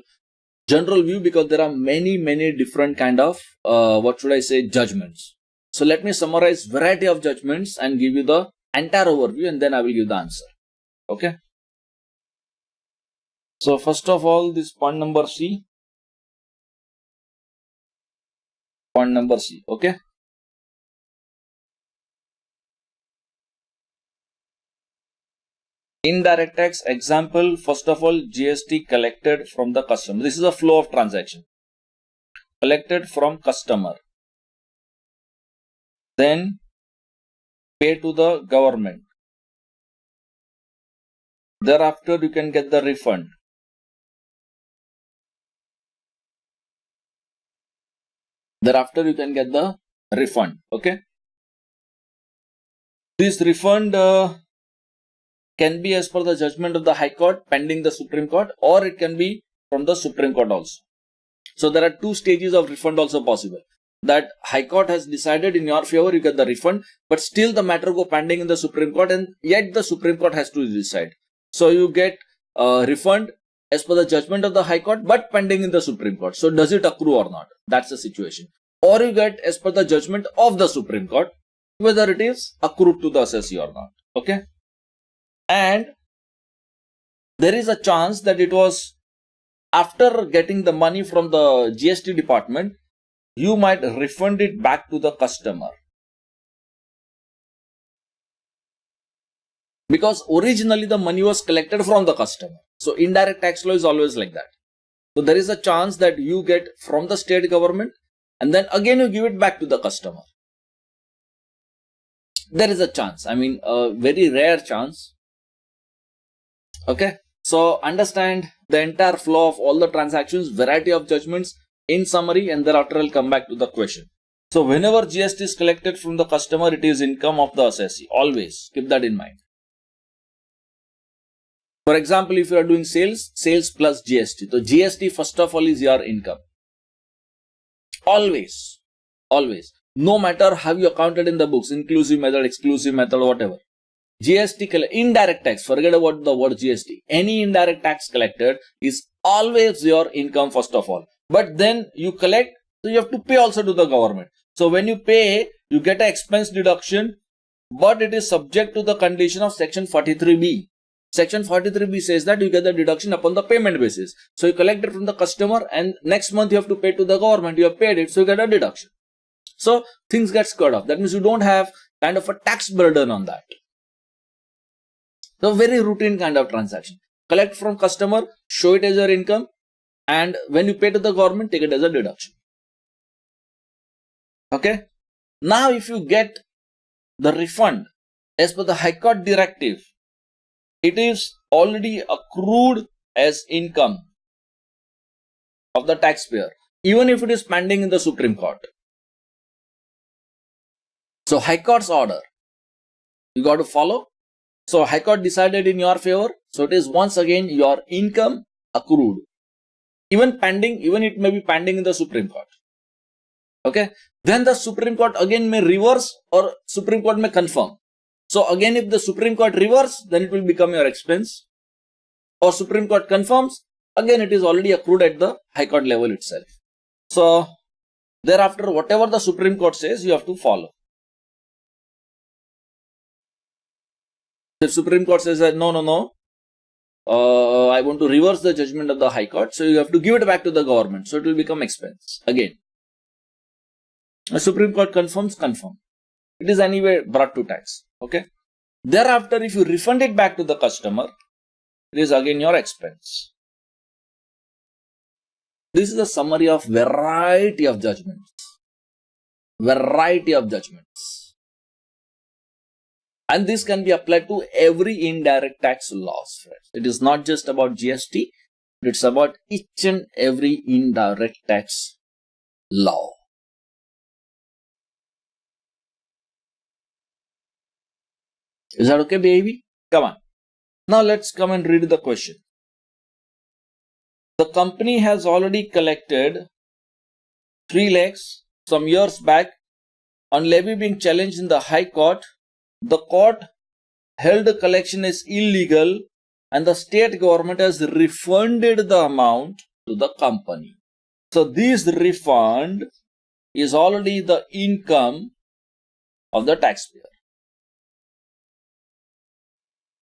general view, because there are many different kind of, judgments. So let me summarize variety of judgments and give you the entire overview, and then I will give the answer. Okay. So first of all, this point number C. Point number C. Okay. Indirect tax example, first of all, GST collected from the customer. This is a flow of transaction. Collected from customer. Then pay to the government. Thereafter, you can get the refund. Okay. This refund can be as per the judgment of the High Court pending the Supreme Court, or it can be from the Supreme Court also. So there are two stages of refund also possible. That High Court has decided in your favor, you get the refund, but still the matter go pending in the Supreme Court, and yet the Supreme Court has to decide. So you get refund as per the judgment of the High Court, but pending in the Supreme Court. So does it accrue or not? That's the situation. Or you get as per the judgment of the Supreme Court, whether it is accrued to the assessee or not. Okay. And there is a chance that it was after getting the money from the GST department, you might refund it back to the customer. Because originally the money was collected from the customer. So indirect tax law is always like that. So there is a chance that you get from the state government and then again you give it back to the customer. There is a chance. I mean, a very rare chance. Okay. So understand the entire flow of all the transactions, variety of judgments in summary, and thereafter I'll come back to the question. So whenever GST is collected from the customer, it is income of the assessee. Always keep that in mind. For example, if you are doing sales plus GST. So GST first of all is your income. Always. No matter how you accounted in the books, inclusive method, exclusive method, whatever. GST, indirect tax, forget about the word GST. Any indirect tax collected is always your income first of all. But then you collect, so you have to pay also to the government. So when you pay, you get an expense deduction, but it is subject to the condition of section 43B. Section 43B says that you get the deduction upon the payment basis. So you collect it from the customer and next month you have to pay to the government. You have paid it, so you get a deduction. So things get squared off. That means you don't have kind of a tax burden on that. So very routine kind of transaction. Collect from customer, show it as your income, and when you pay to the government, take it as a deduction. Okay. Now if you get the refund as per the High Court directive, it is already accrued as income of the taxpayer, even if it is pending in the Supreme Court. So High Court's order, you got to follow. So High Court decided in your favor. So it is once again your income accrued. Even pending, even it may be pending in the Supreme Court. Okay. Then the Supreme Court again may reverse or Supreme Court may confirm. So again, if the Supreme Court reverse, then it will become your expense. Or Supreme Court confirms, again it is already accrued at the High Court level itself. So thereafter, whatever the Supreme Court says, you have to follow. If Supreme Court says that no, I want to reverse the judgment of the High Court, so you have to give it back to the government. So it will become expense again. The Supreme Court confirms, it is anyway brought to tax. Okay. Thereafter, if you refund it back to the customer, it is again your expense. This is a summary of variety of judgments. And this can be applied to every indirect tax laws. It is not just about GST, it's about each and every indirect tax law. Is that okay, baby? Come on. Now let's come and read the question. The company has already collected 3 lakhs some years back. On levy being challenged in the High Court, the court held the collection is illegal and the state government has refunded the amount to the company. So this refund is already the income of the taxpayer.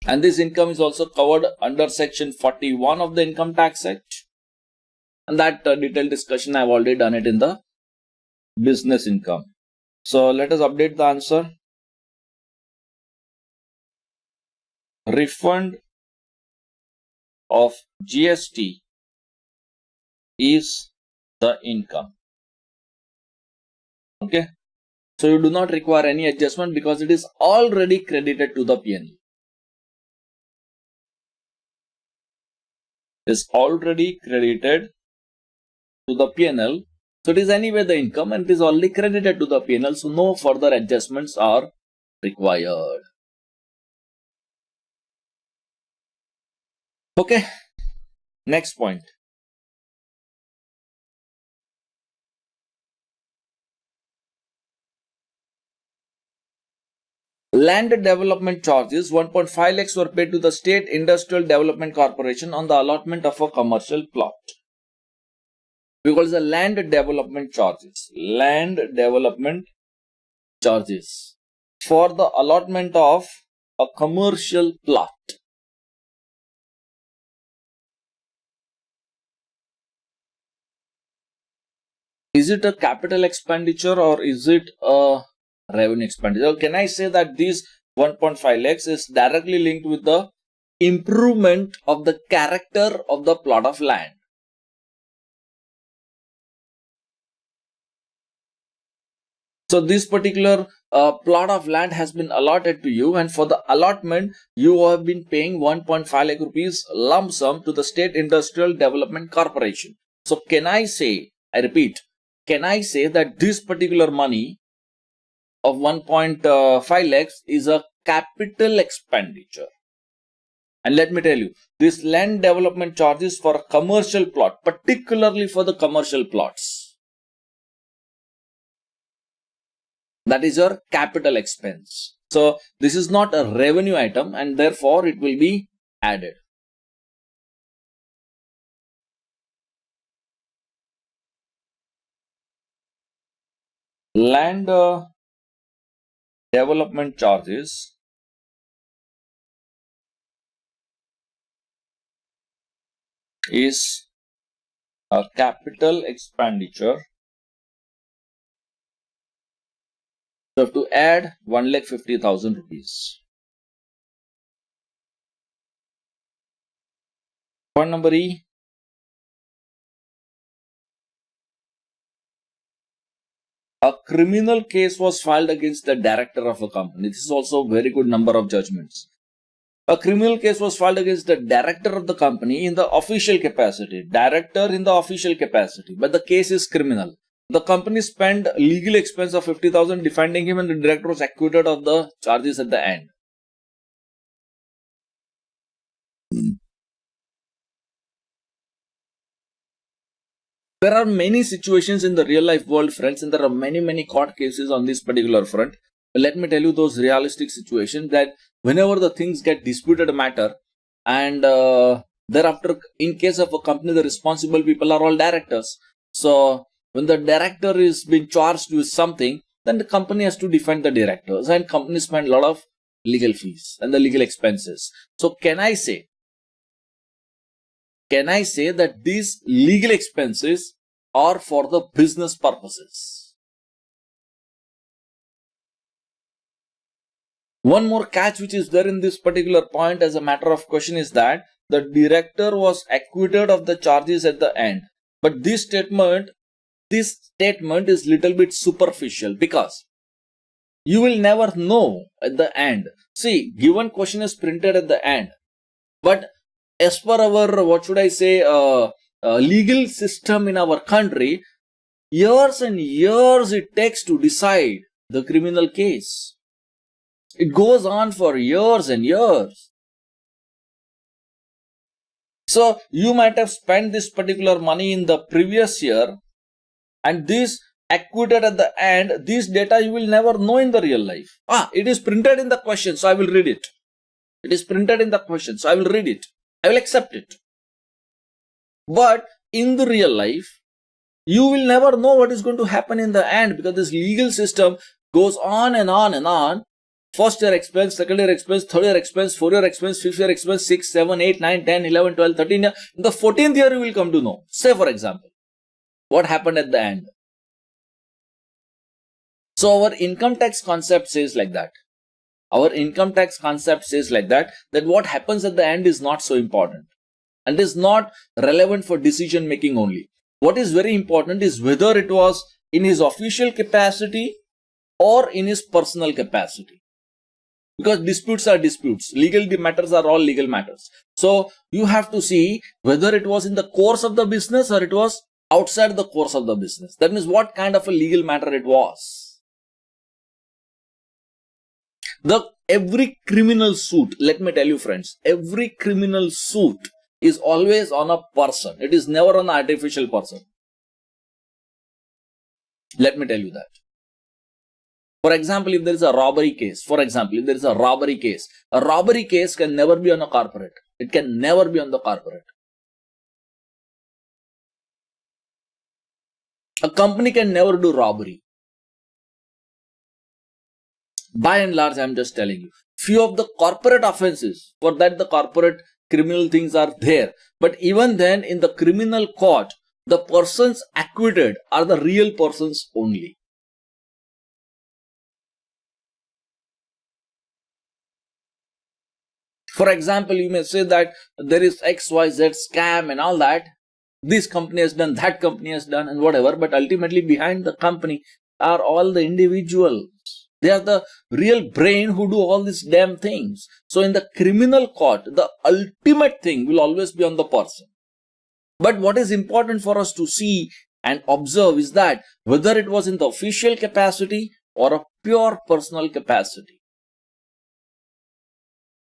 And this income is also covered under Section 41 of the Income Tax Act. And that detailed discussion I have already done it in the business income. So let us update the answer. Refund of GST is the income. Okay. So you do not require any adjustment because it is already credited to the P&L. Is already credited to the P&L. So it is anyway the income and it is already credited to the P&L. So no further adjustments are required. Okay. Next point. Land development charges 1.5 lakhs were paid to the State Industrial Development Corporation on the allotment of a commercial plot. Because the land development charges for the allotment of a commercial plot. Is it a capital expenditure or is it a revenue expenditure? Can I say that this 1.5 lakhs is directly linked with the improvement of the character of the plot of land? So this particular plot of land has been allotted to you, and for the allotment you have been paying 1.5 lakh rupees lump sum to the State Industrial Development Corporation. So can I say, I repeat, can I say that this particular money of 1.5 lakhs is a capital expenditure? And let me tell you, this land development charges for a commercial plot, particularly for the commercial plots, that is your capital expense. So this is not a revenue item and therefore it will be added. Land development charges is a capital expenditure. So you have to add 1,50,000 rupees. Point number E. A criminal case was filed against the director of a company. This is also a very good number of judgments. A criminal case was filed against the director of the company in the official capacity. Director in the official capacity, but the case is criminal. The company spent legal expense of 50,000 defending him, and the director was acquitted of the charges at the end. There are many situations in the real life world, friends, and there are many court cases on this particular front. Let me tell you those realistic situations that whenever the things get disputed matter, and thereafter, in case of a company, the responsible people are all directors. So when the director is being charged with something, then the company has to defend the directors, and companies spend a lot of legal fees and the legal expenses. So can I say that these legal expenses are for the business purposes? One more catch which is there in this particular point as a matter of question is that the director was acquitted of the charges at the end. But this statement is little bit superficial, because you will never know at the end. See, given question is printed at the end, but as per our, legal system in our country, years and years it takes to decide the criminal case. It goes on for years and years. So you might have spent this particular money in the previous year, and this acquitted at the end, this data you will never know in the real life. It is printed in the question, so I will read it. It is printed in the question, so I will read it. I will accept it. But in the real life, you will never know what is going to happen in the end, because this legal system goes on and on and on. First year expense, second year expense, third year expense, fourth year expense, fifth year expense, 6, 7, 8, 9, 10, 11, 12, 13 year. In the 14th year, you will come to know. Say, for example, what happened at the end. So our income tax concept says like that. That what happens at the end is not so important, and is not relevant for decision making only. What is very important is whether it was in his official capacity or in his personal capacity. Because disputes are disputes. Legal matters are all legal matters. So you have to see whether it was in the course of the business or it was outside the course of the business. That means what kind of a legal matter it was. Every criminal suit, let me tell you friends, every criminal suit is always on a person. It is never on an artificial person. Let me tell you that. For example, if there is a robbery case, a robbery case can never be on a corporate. It can never be on the corporate. A company can never do robbery. By and large, I am just telling you. Few of the corporate offenses, for that the corporate criminal things are there. But even then, in the criminal court, the persons acquitted are the real persons only. For example, you may say that there is XYZ scam and all that. This company has done, that company has done, and whatever. But ultimately, behind the company are all the individuals. They are the real brain who do all these damn things. So in the criminal court, the ultimate thing will always be on the person. But what is important for us to see and observe is that whether it was in the official capacity or a pure personal capacity.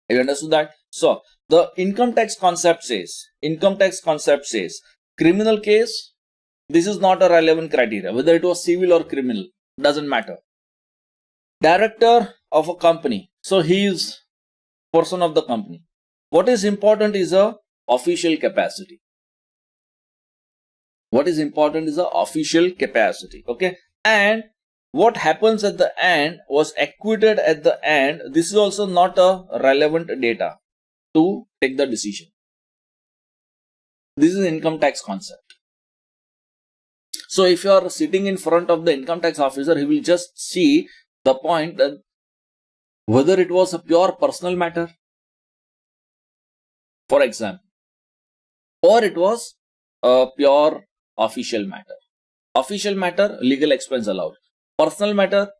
You understood that? So the income tax concept says, criminal case, this is not a relevant criteria. Whether it was civil or criminal, doesn't matter. Director of a company, so he is person of the company. What is important is a official capacity. Okay, and what happens at the end was acquitted at the end. This is also not a relevant data to take the decision. This is income tax concept. So if you are sitting in front of the income tax officer, he will just see the point that whether it was a pure personal matter, for example, or it was a pure official matter. Official matter, legal expense allowed. Personal matter,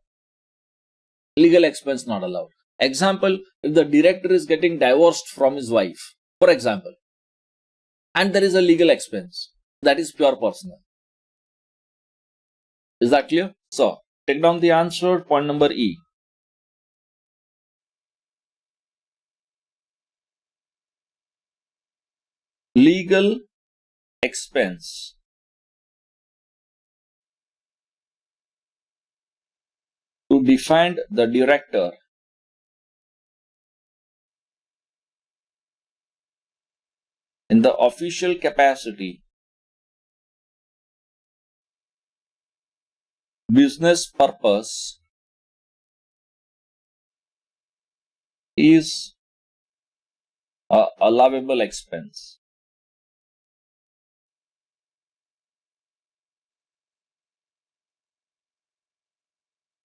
legal expense not allowed. Example, if the director is getting divorced from his wife, for example, and there is a legal expense, that is pure personal. Is that clear? So, take down the answer, point number E. Legal expense to defend the director in the official capacity, business purpose is a allowable expense.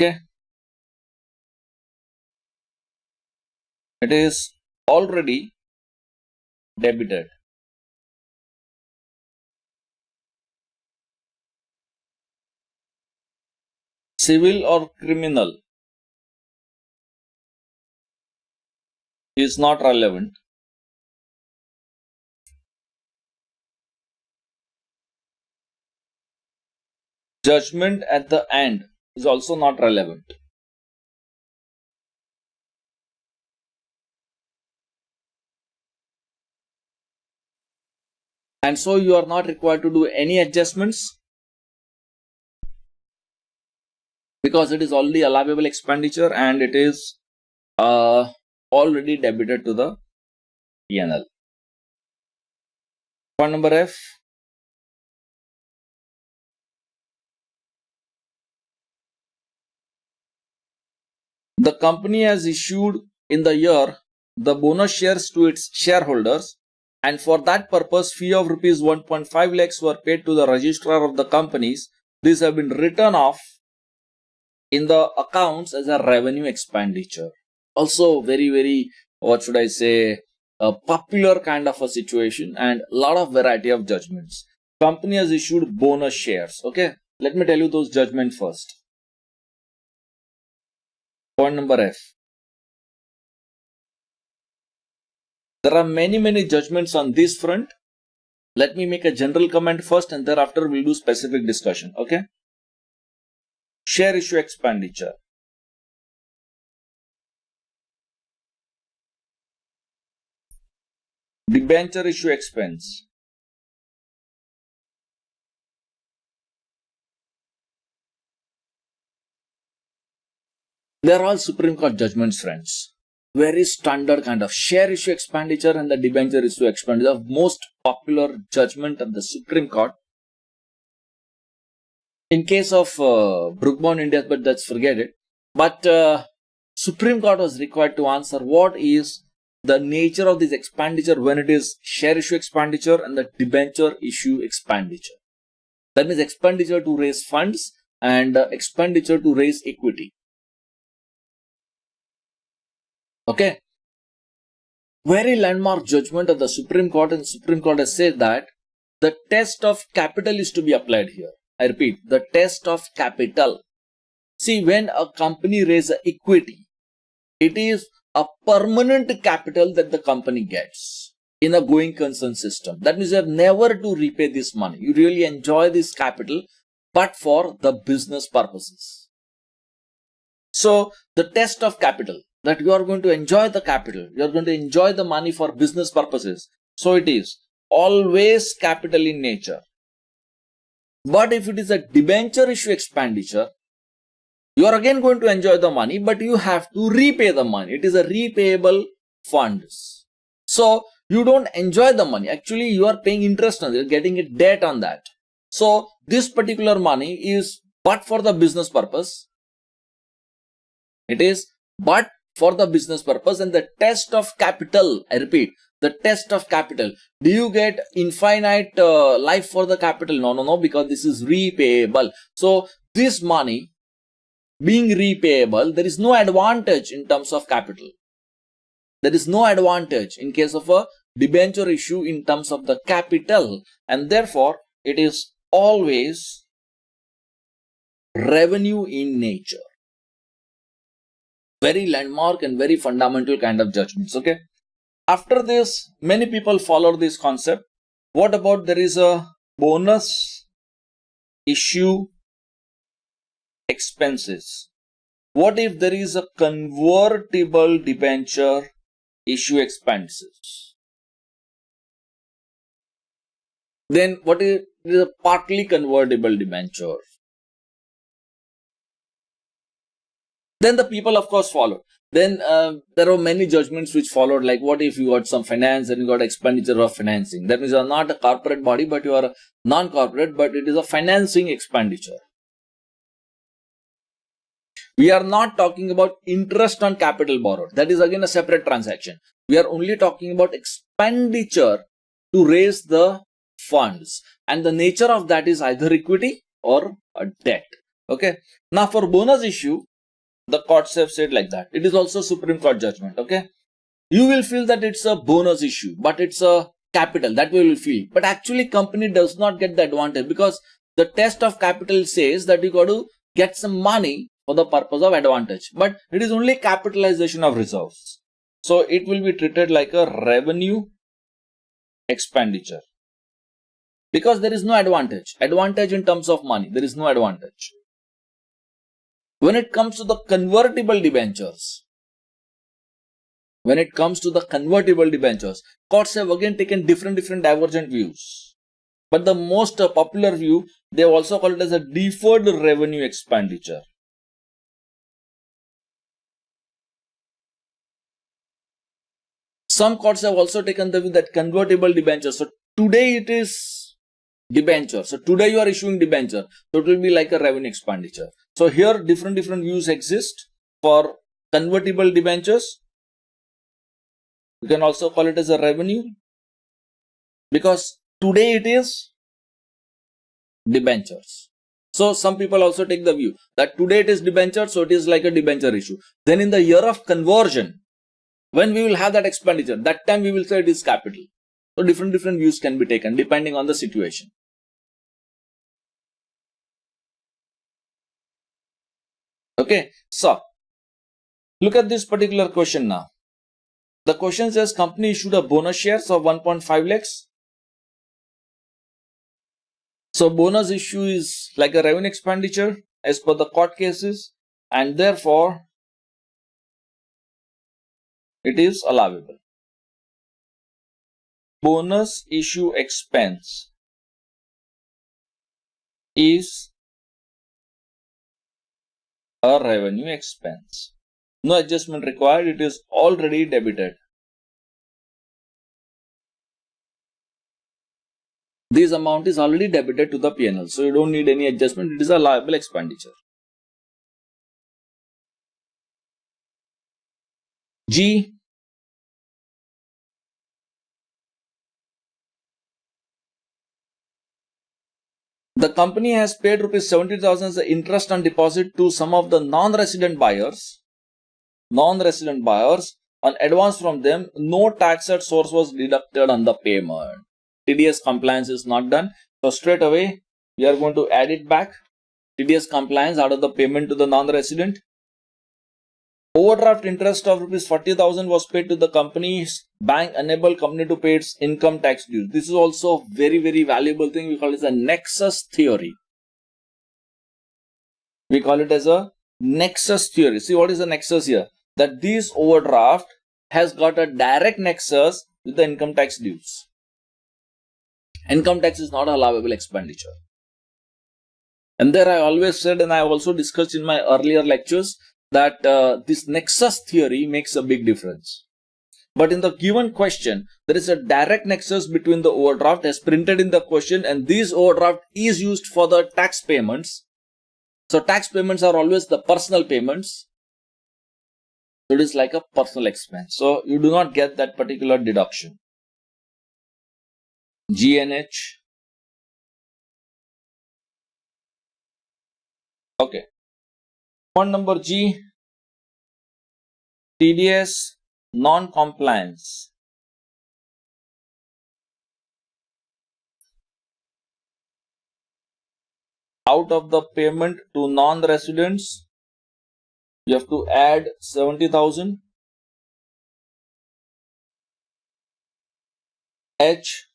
Okay. It is already debited. Civil or criminal is not relevant. Judgment at the end is also not relevant. And so you are not required to do any adjustments because it is already allowable expenditure and it is already debited to the P&L. Point number F. The company has issued in the year the bonus shares to its shareholders, and for that purpose fee of rupees 1.5 lakhs were paid to the registrar of the companies. These have been written off in the accounts as a revenue expenditure. Also very, what should I say, a popular kind of a situation and a lot of variety of judgments. Company has issued bonus shares. Okay, let me tell you those judgments first. Point number F. There are many judgments on this front. Let me make a general comment first and thereafter we'll do specific discussion. Okay. Share issue expenditure. Debenture issue expense. They are all Supreme Court judgments, friends. Very standard kind of share issue expenditure and the debenture issue expenditure, most popular judgment of the Supreme Court. In case of Brookbond India, but let's forget it. But Supreme Court was required to answer what is the nature of this expenditure when it is share issue expenditure and the debenture issue expenditure. That means expenditure to raise funds and expenditure to raise equity. Okay. Very landmark judgment of the Supreme Court, and Supreme Court has said that the test of capital is to be applied here. I repeat, the test of capital. See, when a company raises equity, it is a permanent capital that the company gets in a going concern system. That means you have never to repay this money. You really enjoy this capital, but for the business purposes. So, the test of capital, that you are going to enjoy the capital, you are going to enjoy the money for business purposes. So, it is always capital in nature. But if it is a debenture issue expenditure, you are again going to enjoy the money, but you have to repay the money. It is a repayable funds. So, you don't enjoy the money. Actually, you are paying interest on it, getting a debt on that. So, this particular money is but for the business purpose. It is but for the business purpose, and the test of capital, I repeat, the test of capital. Do you get infinite life for the capital? No, because this is repayable. So this money being repayable, there is no advantage in terms of capital. There is no advantage in case of a debenture issue in terms of the capital, and therefore it is always revenue in nature. Very landmark and very fundamental kind of judgments. Okay. After this, many people follow this concept. What about there is a bonus issue expenses? What if there is a convertible debenture issue expenses? Then what is a partly convertible debenture? Then the people of course followed. Then there are many judgments which followed, like what if you got some finance and you got expenditure of financing? That means you are not a corporate body, but you are a non-corporate, but it is a financing expenditure. We are not talking about interest on capital borrowed. That is again a separate transaction. We are only talking about expenditure to raise the funds. And the nature of that is either equity or a debt. Okay. Now for bonus issue, the courts have said like that. It is also Supreme Court judgment. Okay. You will feel that it's a bonus issue, but it's a capital that we will feel. But actually company does not get the advantage, because the test of capital says that you got to get some money for the purpose of advantage, but it is only capitalization of reserves. So it will be treated like a revenue expenditure, because there is no advantage. Advantage in terms of money, there is no advantage. When it comes to the convertible debentures, courts have again taken different divergent views. But the most popular view, they have also called it as a deferred revenue expenditure. Some courts have also taken the view that convertible debenture. So today it is debenture. So today you are issuing debenture. So it will be like a revenue expenditure. So here different views exist for convertible debentures. You can also call it as a revenue, because today it is debentures. So some people also take the view that today it is debenture, so it is like a debenture issue. Then in the year of conversion, when we will have that expenditure, that time we will say it is capital. So different views can be taken depending on the situation. Okay, so look at this particular question now. The question says company issued a bonus shares of 1.5 lakhs. So bonus issue is like a revenue expenditure as per the court cases, and therefore it is allowable. Bonus issue expense is a revenue expense. No adjustment required. It is already debited. This amount is already debited to the P&L. So you don't need any adjustment. It is a liable expenditure. G. The company has paid rupees 70,000 as interest on deposit to some of the non-resident buyers on advance from them. No tax at source was deducted on the payment. TDS compliance is not done. So straight away we are going to add it back. TDS compliance out of the payment to the non-resident. Overdraft interest of rupees 40,000 was paid to the company's bank, enable company to pay its income tax dues. This is also a very valuable thing. We call it as a Nexus Theory. We call it as a Nexus Theory. See what is the nexus here? That this overdraft has got a direct nexus with the income tax dues. Income tax is not a allowable expenditure. And there I always said, and I also discussed in my earlier lectures, that this Nexus Theory makes a big difference. But in the given question, there is a direct nexus between the overdraft as printed in the question, and this overdraft is used for the tax payments. So tax payments are always the personal payments. So it is like a personal expense. So you do not get that particular deduction. GNH. Okay. Point number G, TDS non-compliance. Out of the payment to non-residents, you have to add 70,000. H,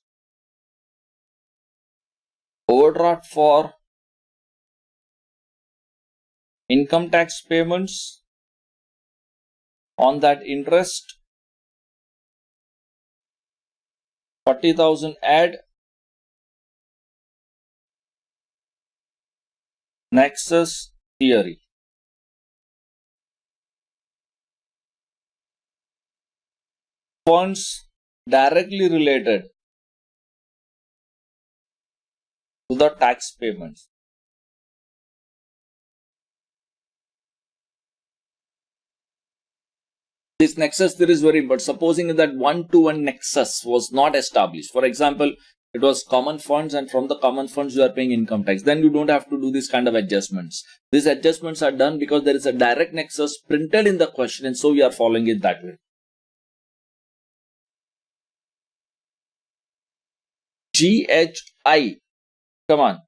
overdraft for income tax payments on that interest, 40,000 add. Nexus Theory. Funds directly related to the tax payments. This nexus theory is very important. Supposing that one-to-one nexus was not established. For example, it was common funds, and from the common funds you are paying income tax. Then you don't have to do this kind of adjustments. These adjustments are done because there is a direct nexus printed in the question, and so we are following it that way. GHI. Come on.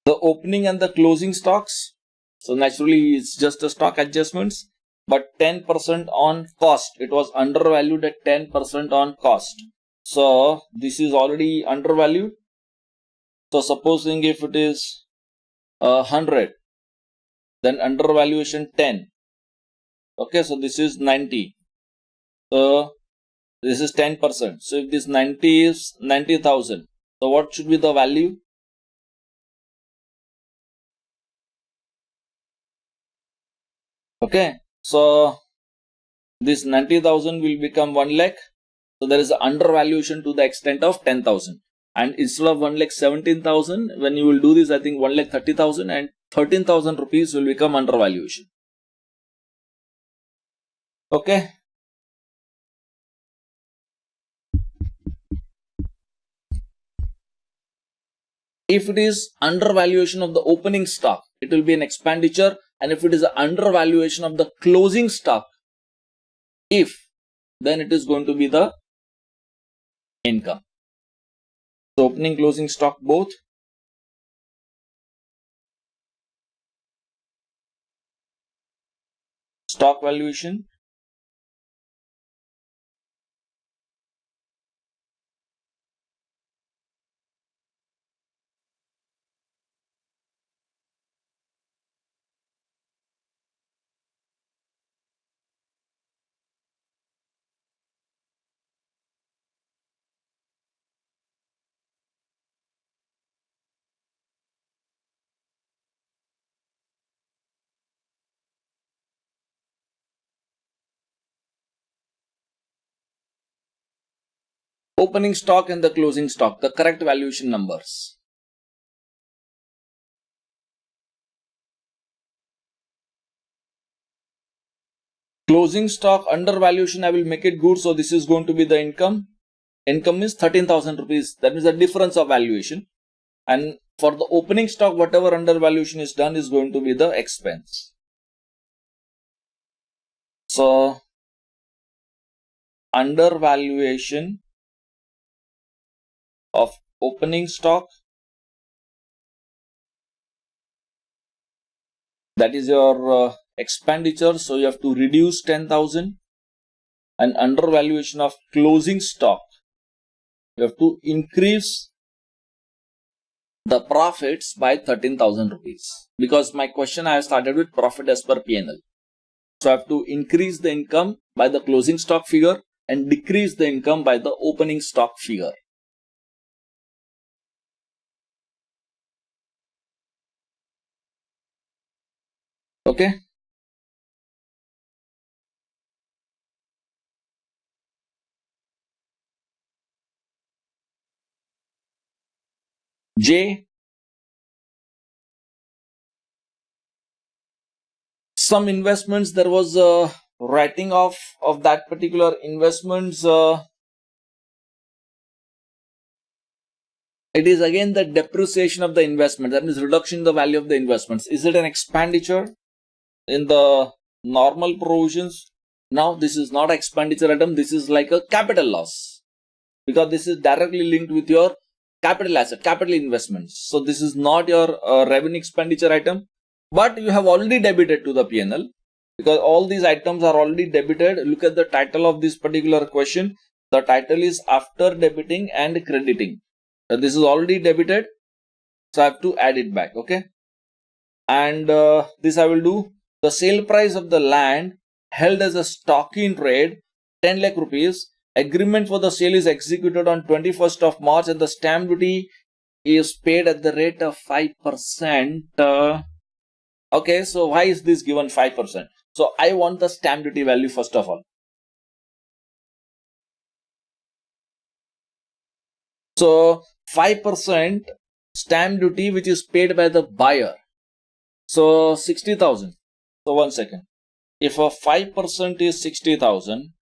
The opening and the closing stocks. So naturally it's just a stock adjustments, but 10% on cost. It was undervalued at 10% on cost. So this is already undervalued. So supposing if it is 100, then undervaluation 10. Okay, so this is 90. So this is 10%. So if this 90 is 90,000, so what should be the value? Okay, so this 90,000 will become 1 lakh. So there is an undervaluation to the extent of 10,000. And instead of 1 lakh 17,000, when you will do this, I think 1 lakh 30,000 and 13,000 rupees will become undervaluation. Okay. If it is undervaluation of the opening stock, it will be an expenditure. And if it is an undervaluation of the closing stock, then it is going to be the income. So opening, closing stock both. Stock valuation. Opening stock and the closing stock, the correct valuation numbers. Closing stock undervaluation, I will make it good. So this is going to be the income. Income is 13,000 rupees. That means the difference of valuation. And for the opening stock, whatever undervaluation is done is going to be the expense. So undervaluation of opening stock, that is your expenditure. So you have to reduce 10,000. And undervaluation of closing stock, you have to increase the profits by 13,000 rupees. Because my question, I have started with profit as per P&L. So I have to increase the income by the closing stock figure and decrease the income by the opening stock figure. Okay. J. Some investments, there was writing off of that particular investments, it is again the depreciation of the investment. That means reduction in the value of the investments. Is it an expenditure in the normal provisions? Now this is not expenditure item. This is like a capital loss, because this is directly linked with your capital asset, capital investments. So this is not your revenue expenditure item, but you have already debited to the P&L, because all these items are already debited. Look at the title of this particular question. The title is after debiting and crediting. So this is already debited, so I have to add it back. Okay, and this I will do. The sale price of the land held as a stock in trade, 10 lakh rupees. Agreement for the sale is executed on 21st of March and the stamp duty is paid at the rate of 5%. Okay, so why is this given 5%? So I want the stamp duty value first of all. So 5% stamp duty which is paid by the buyer. So 60,000. So 1 second. If a 5% is 60,000,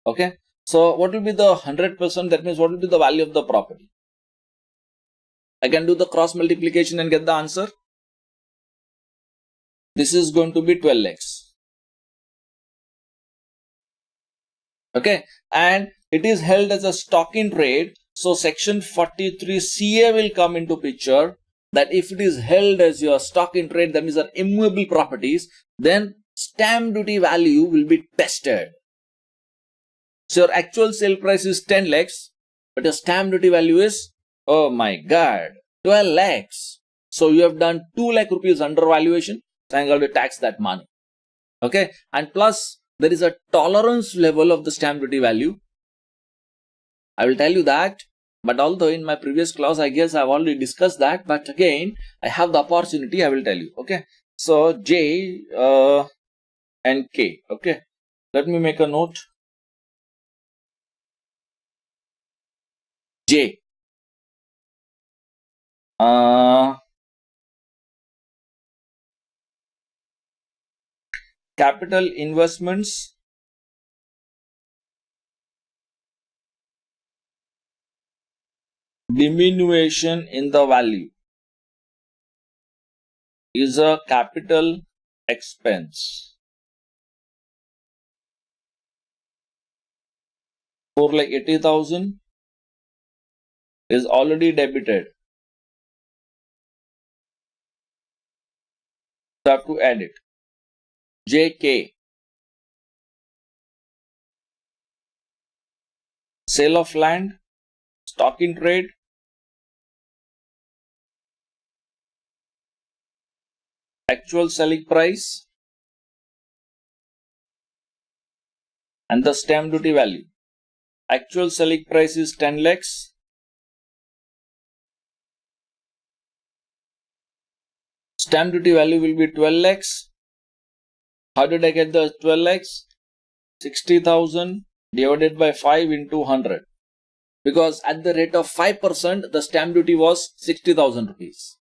okay. So what will be the 100%? That means what will be the value of the property? I can do the cross multiplication and get the answer. This is going to be 12 lakhs. Okay, and it is held as a stock in trade. So section 43 CA will come into picture, that if it is held as your stock in trade, that means are immovable properties, then stamp duty value will be tested. So your actual sale price is 10 lakhs, but your stamp duty value is, oh my god, 12 lakhs. So you have done 2 lakh rupees undervaluation, so I'm going to tax that money. Okay, and plus there is a tolerance level of the stamp duty value. I will tell you that, but although in my previous class, I guess I've already discussed that, but again, I have the opportunity, I will tell you. Okay, so J and K. Okay, let me make a note. J. Capital investments diminution in the value is a capital expense. 4,80,000 is already debited. So I have to add it. JK. Sale of land, stock in trade, actual selling price, and the stamp duty value. Actual selling price is 10 lakhs. Stamp duty value will be 12 lakhs. How did I get the 12 lakhs? 60,000 divided by 5 into 100. Because at the rate of 5%, the stamp duty was 60,000 rupees.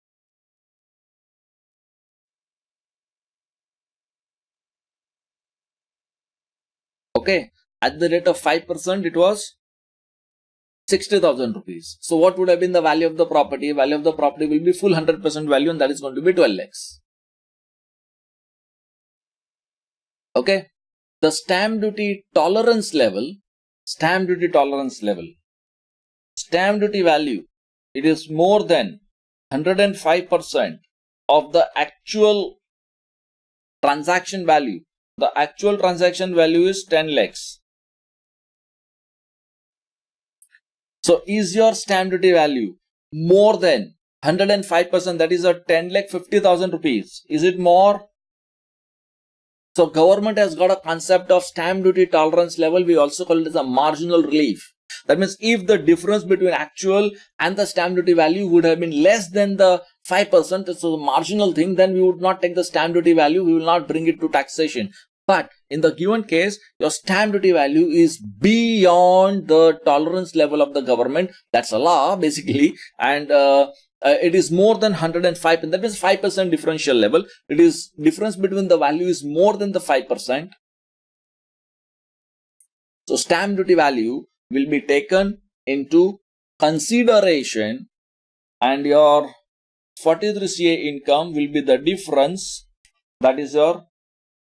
Okay, at the rate of 5%, it was 60,000 rupees. So what would have been the value of the property? Value of the property will be full 100% value, and that is going to be 12 lakhs. Okay, the stamp duty tolerance level, stamp duty value, it is more than 105% of the actual transaction value. The actual transaction value is 10 lakhs. So is your stamp duty value more than 105%? That is a 10 lakh 50,000 rupees. Is it more? So government has got a concept of stamp duty tolerance level. We also call it as a marginal relief. That means if the difference between actual and the stamp duty value would have been less than the 5%, so the marginal thing, then we would not take the stamp duty value. We will not bring it to taxation. But in the given case, your stamp duty value is beyond the tolerance level of the government. That's a law basically, and it is more than 105, and that means 5% differential level. It is difference between the value is more than the 5%. So stamp duty value will be taken into consideration, and your 43CA income will be the difference, that is your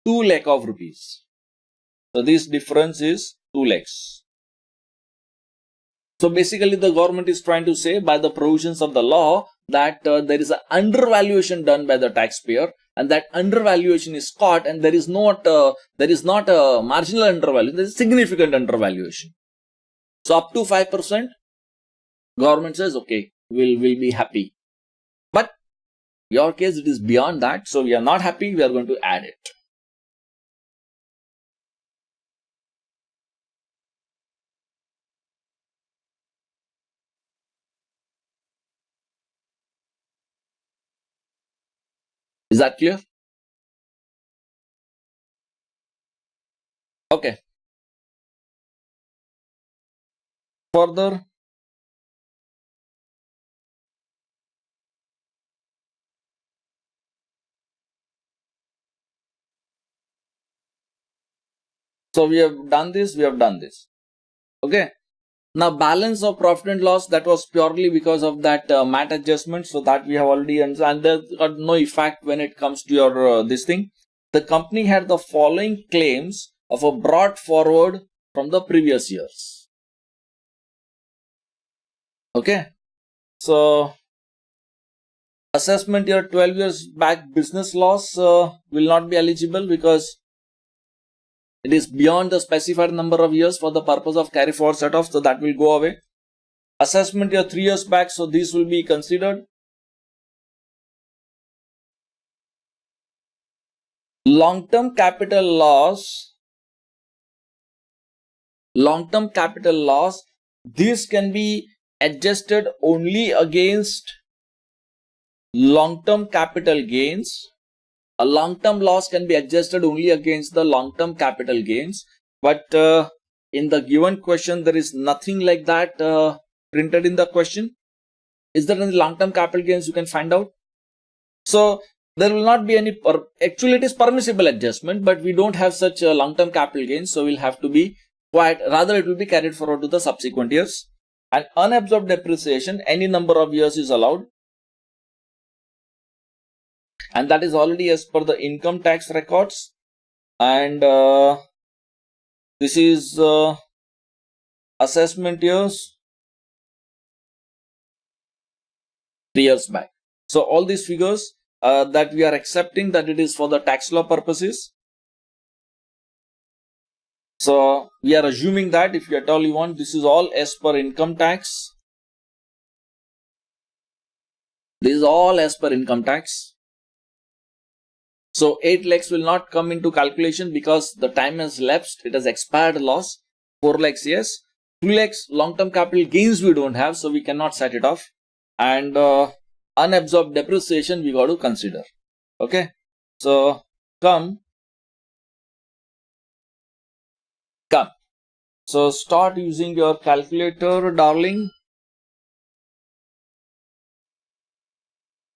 2 lakh of rupees. So this difference is 2 lakhs. So basically the government is trying to say by the provisions of the law that there is an undervaluation done by the taxpayer, and that undervaluation is caught, and there is not a marginal undervaluation, there is significant undervaluation. So up to 5%, government says okay, we'll be happy. But your case it is beyond that, so we are not happy, we are going to add it. Is that clear? Okay. Further, so we have done this, Okay. Now balance of profit and loss, that was purely because of that MAT adjustment, so that we have already understood, and there got no effect when it comes to your this thing. The company had the following claims of a brought forward from the previous years. Okay. So assessment year 12 years back business loss will not be eligible because it is beyond the specified number of years for the purpose of carry forward set off, so that will go away. Assessment year 3 years back, so these will be considered. Long-term capital loss, this can be adjusted only against long-term capital gains. A long-term loss can be adjusted only against the long-term capital gains, but in the given question there is nothing like that printed in the question. Is there any long-term capital gains you can find out? So there will not be any, actually it is permissible adjustment, but we don't have such long-term capital gains, so we'll have to be quiet. Rather it will be carried forward to the subsequent years. And unabsorbed depreciation, any number of years is allowed, and that is already as per the income tax records. And this is assessment years 3 years back. So all these figures that we are accepting that it is for the tax law purposes. So we are assuming that if you at all you want, this is all as per income tax. This is all as per income tax. So 8 lakhs will not come into calculation because the time has lapsed. It has expired loss. 4 lakhs, yes. 2 lakhs long-term capital gains we don't have, so we cannot set it off. And unabsorbed depreciation we got to consider. Okay. So come. So start using your calculator, darling.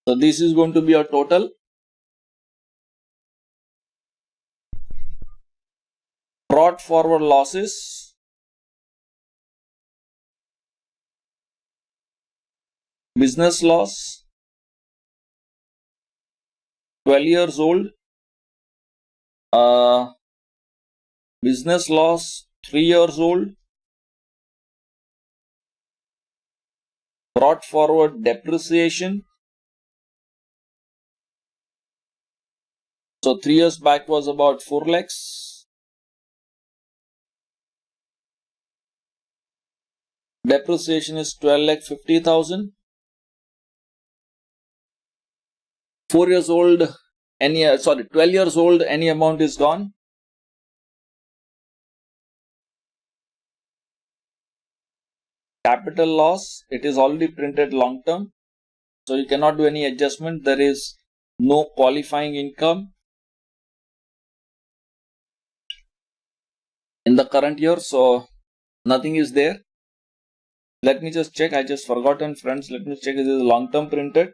So this is going to be a total. Brought forward losses, business loss, 12 years old, business loss 3 years old, brought forward depreciation. So 3 years back was about 4 lakhs. Depreciation is 12,50,000. 4 years old, 12 years old, any amount is gone. Capital loss, it is already printed long term, so you cannot do any adjustment. There is no qualifying income in the current year, so nothing is there. Let me just check. I just forgotten, friends. Let me check if this is long term printed.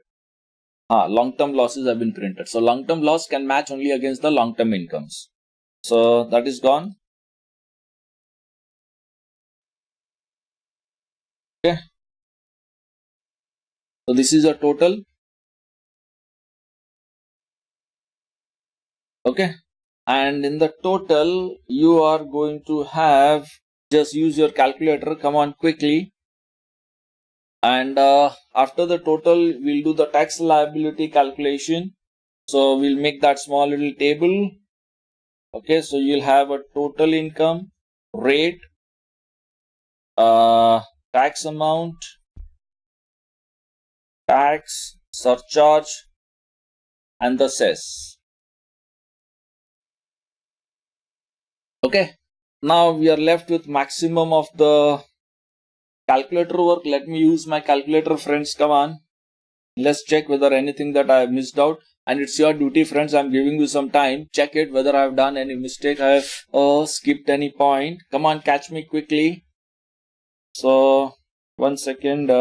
Long term losses have been printed. So long term loss can match only against the long term incomes. So that is gone. Okay. So this is a total. Okay. And in the total, you are going to have, just use your calculator. Come on quickly. And after the total, we'll do the tax liability calculation. So we'll make that small little table. Okay. So you'll have a total income, rate, tax amount, tax, surcharge, and the cess. Okay. Now we are left with maximum of the calculator work. Let me use my calculator, friends. Come on. Let's check whether anything that I have missed out. And it's your duty, friends. I'm giving you some time. Check it whether I have done any mistake. I have skipped any point. Come on, catch me quickly. So, 1 second.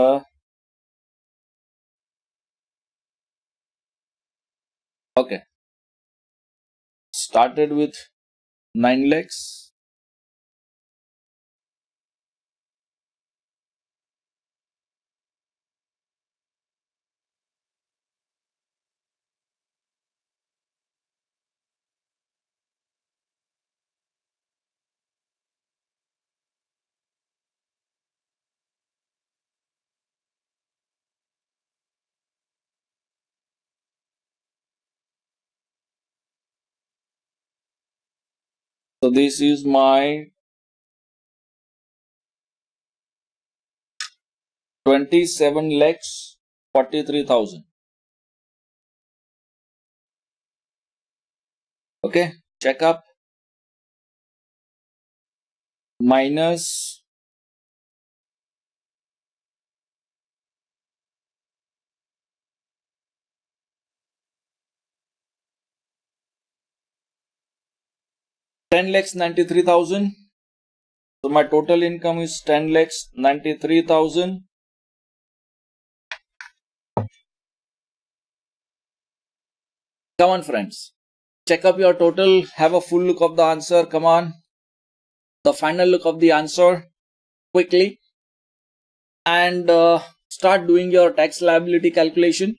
Okay. Started with 9 lakhs. So this is my 27 lakhs 43,000. Okay, check up minus 10 lakhs 93,000. So my total income is 10 lakhs 93,000. Come on, friends. Check up your total. Have a full look of the answer. Come on. The final look of the answer quickly. And start doing your tax liability calculation.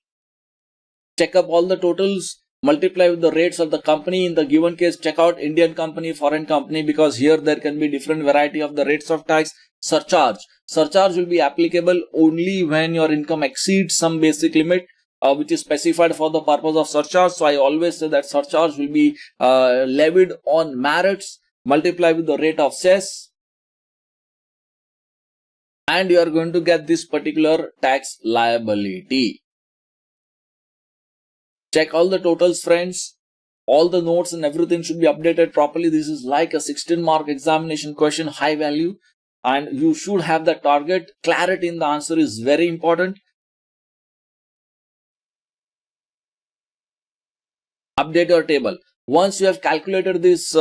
Check up all the totals. Multiply with the rates of the company. In the given case, check out Indian company, foreign company, because here there can be different variety of the rates of tax. Surcharge. Surcharge will be applicable only when your income exceeds some basic limit, which is specified for the purpose of surcharge. So I always say that surcharge will be levied on merits, multiply with the rate of cess, and you are going to get this particular tax liability. Check all the totals, friends. All the notes and everything should be updated properly. This is like a 16-mark examination question, high value, and you should have the target. Clarity in the answer is very important. Update your table. Once you have calculated this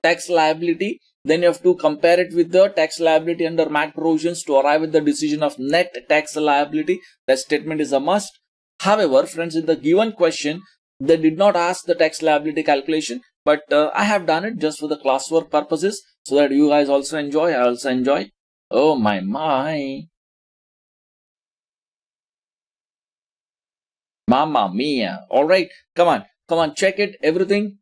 tax liability, then you have to compare it with the tax liability under MAT provisions to arrive at the decision of net tax liability. That statement is a must. However, friends, in the given question, they did not ask the tax liability calculation, but I have done it just for the classwork purposes so that you guys also enjoy. I also enjoy. Oh my. Mamma mia. All right. Come on, check it, everything.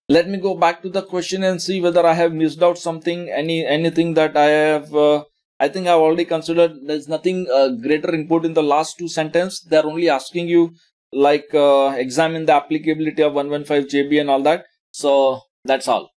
Let me go back to the question and see whether I have missed out something, anything that I have. I think I've already considered. There's nothing greater input in the last two sentences. They're only asking you like examine the applicability of 115 JB and all that. So that's all.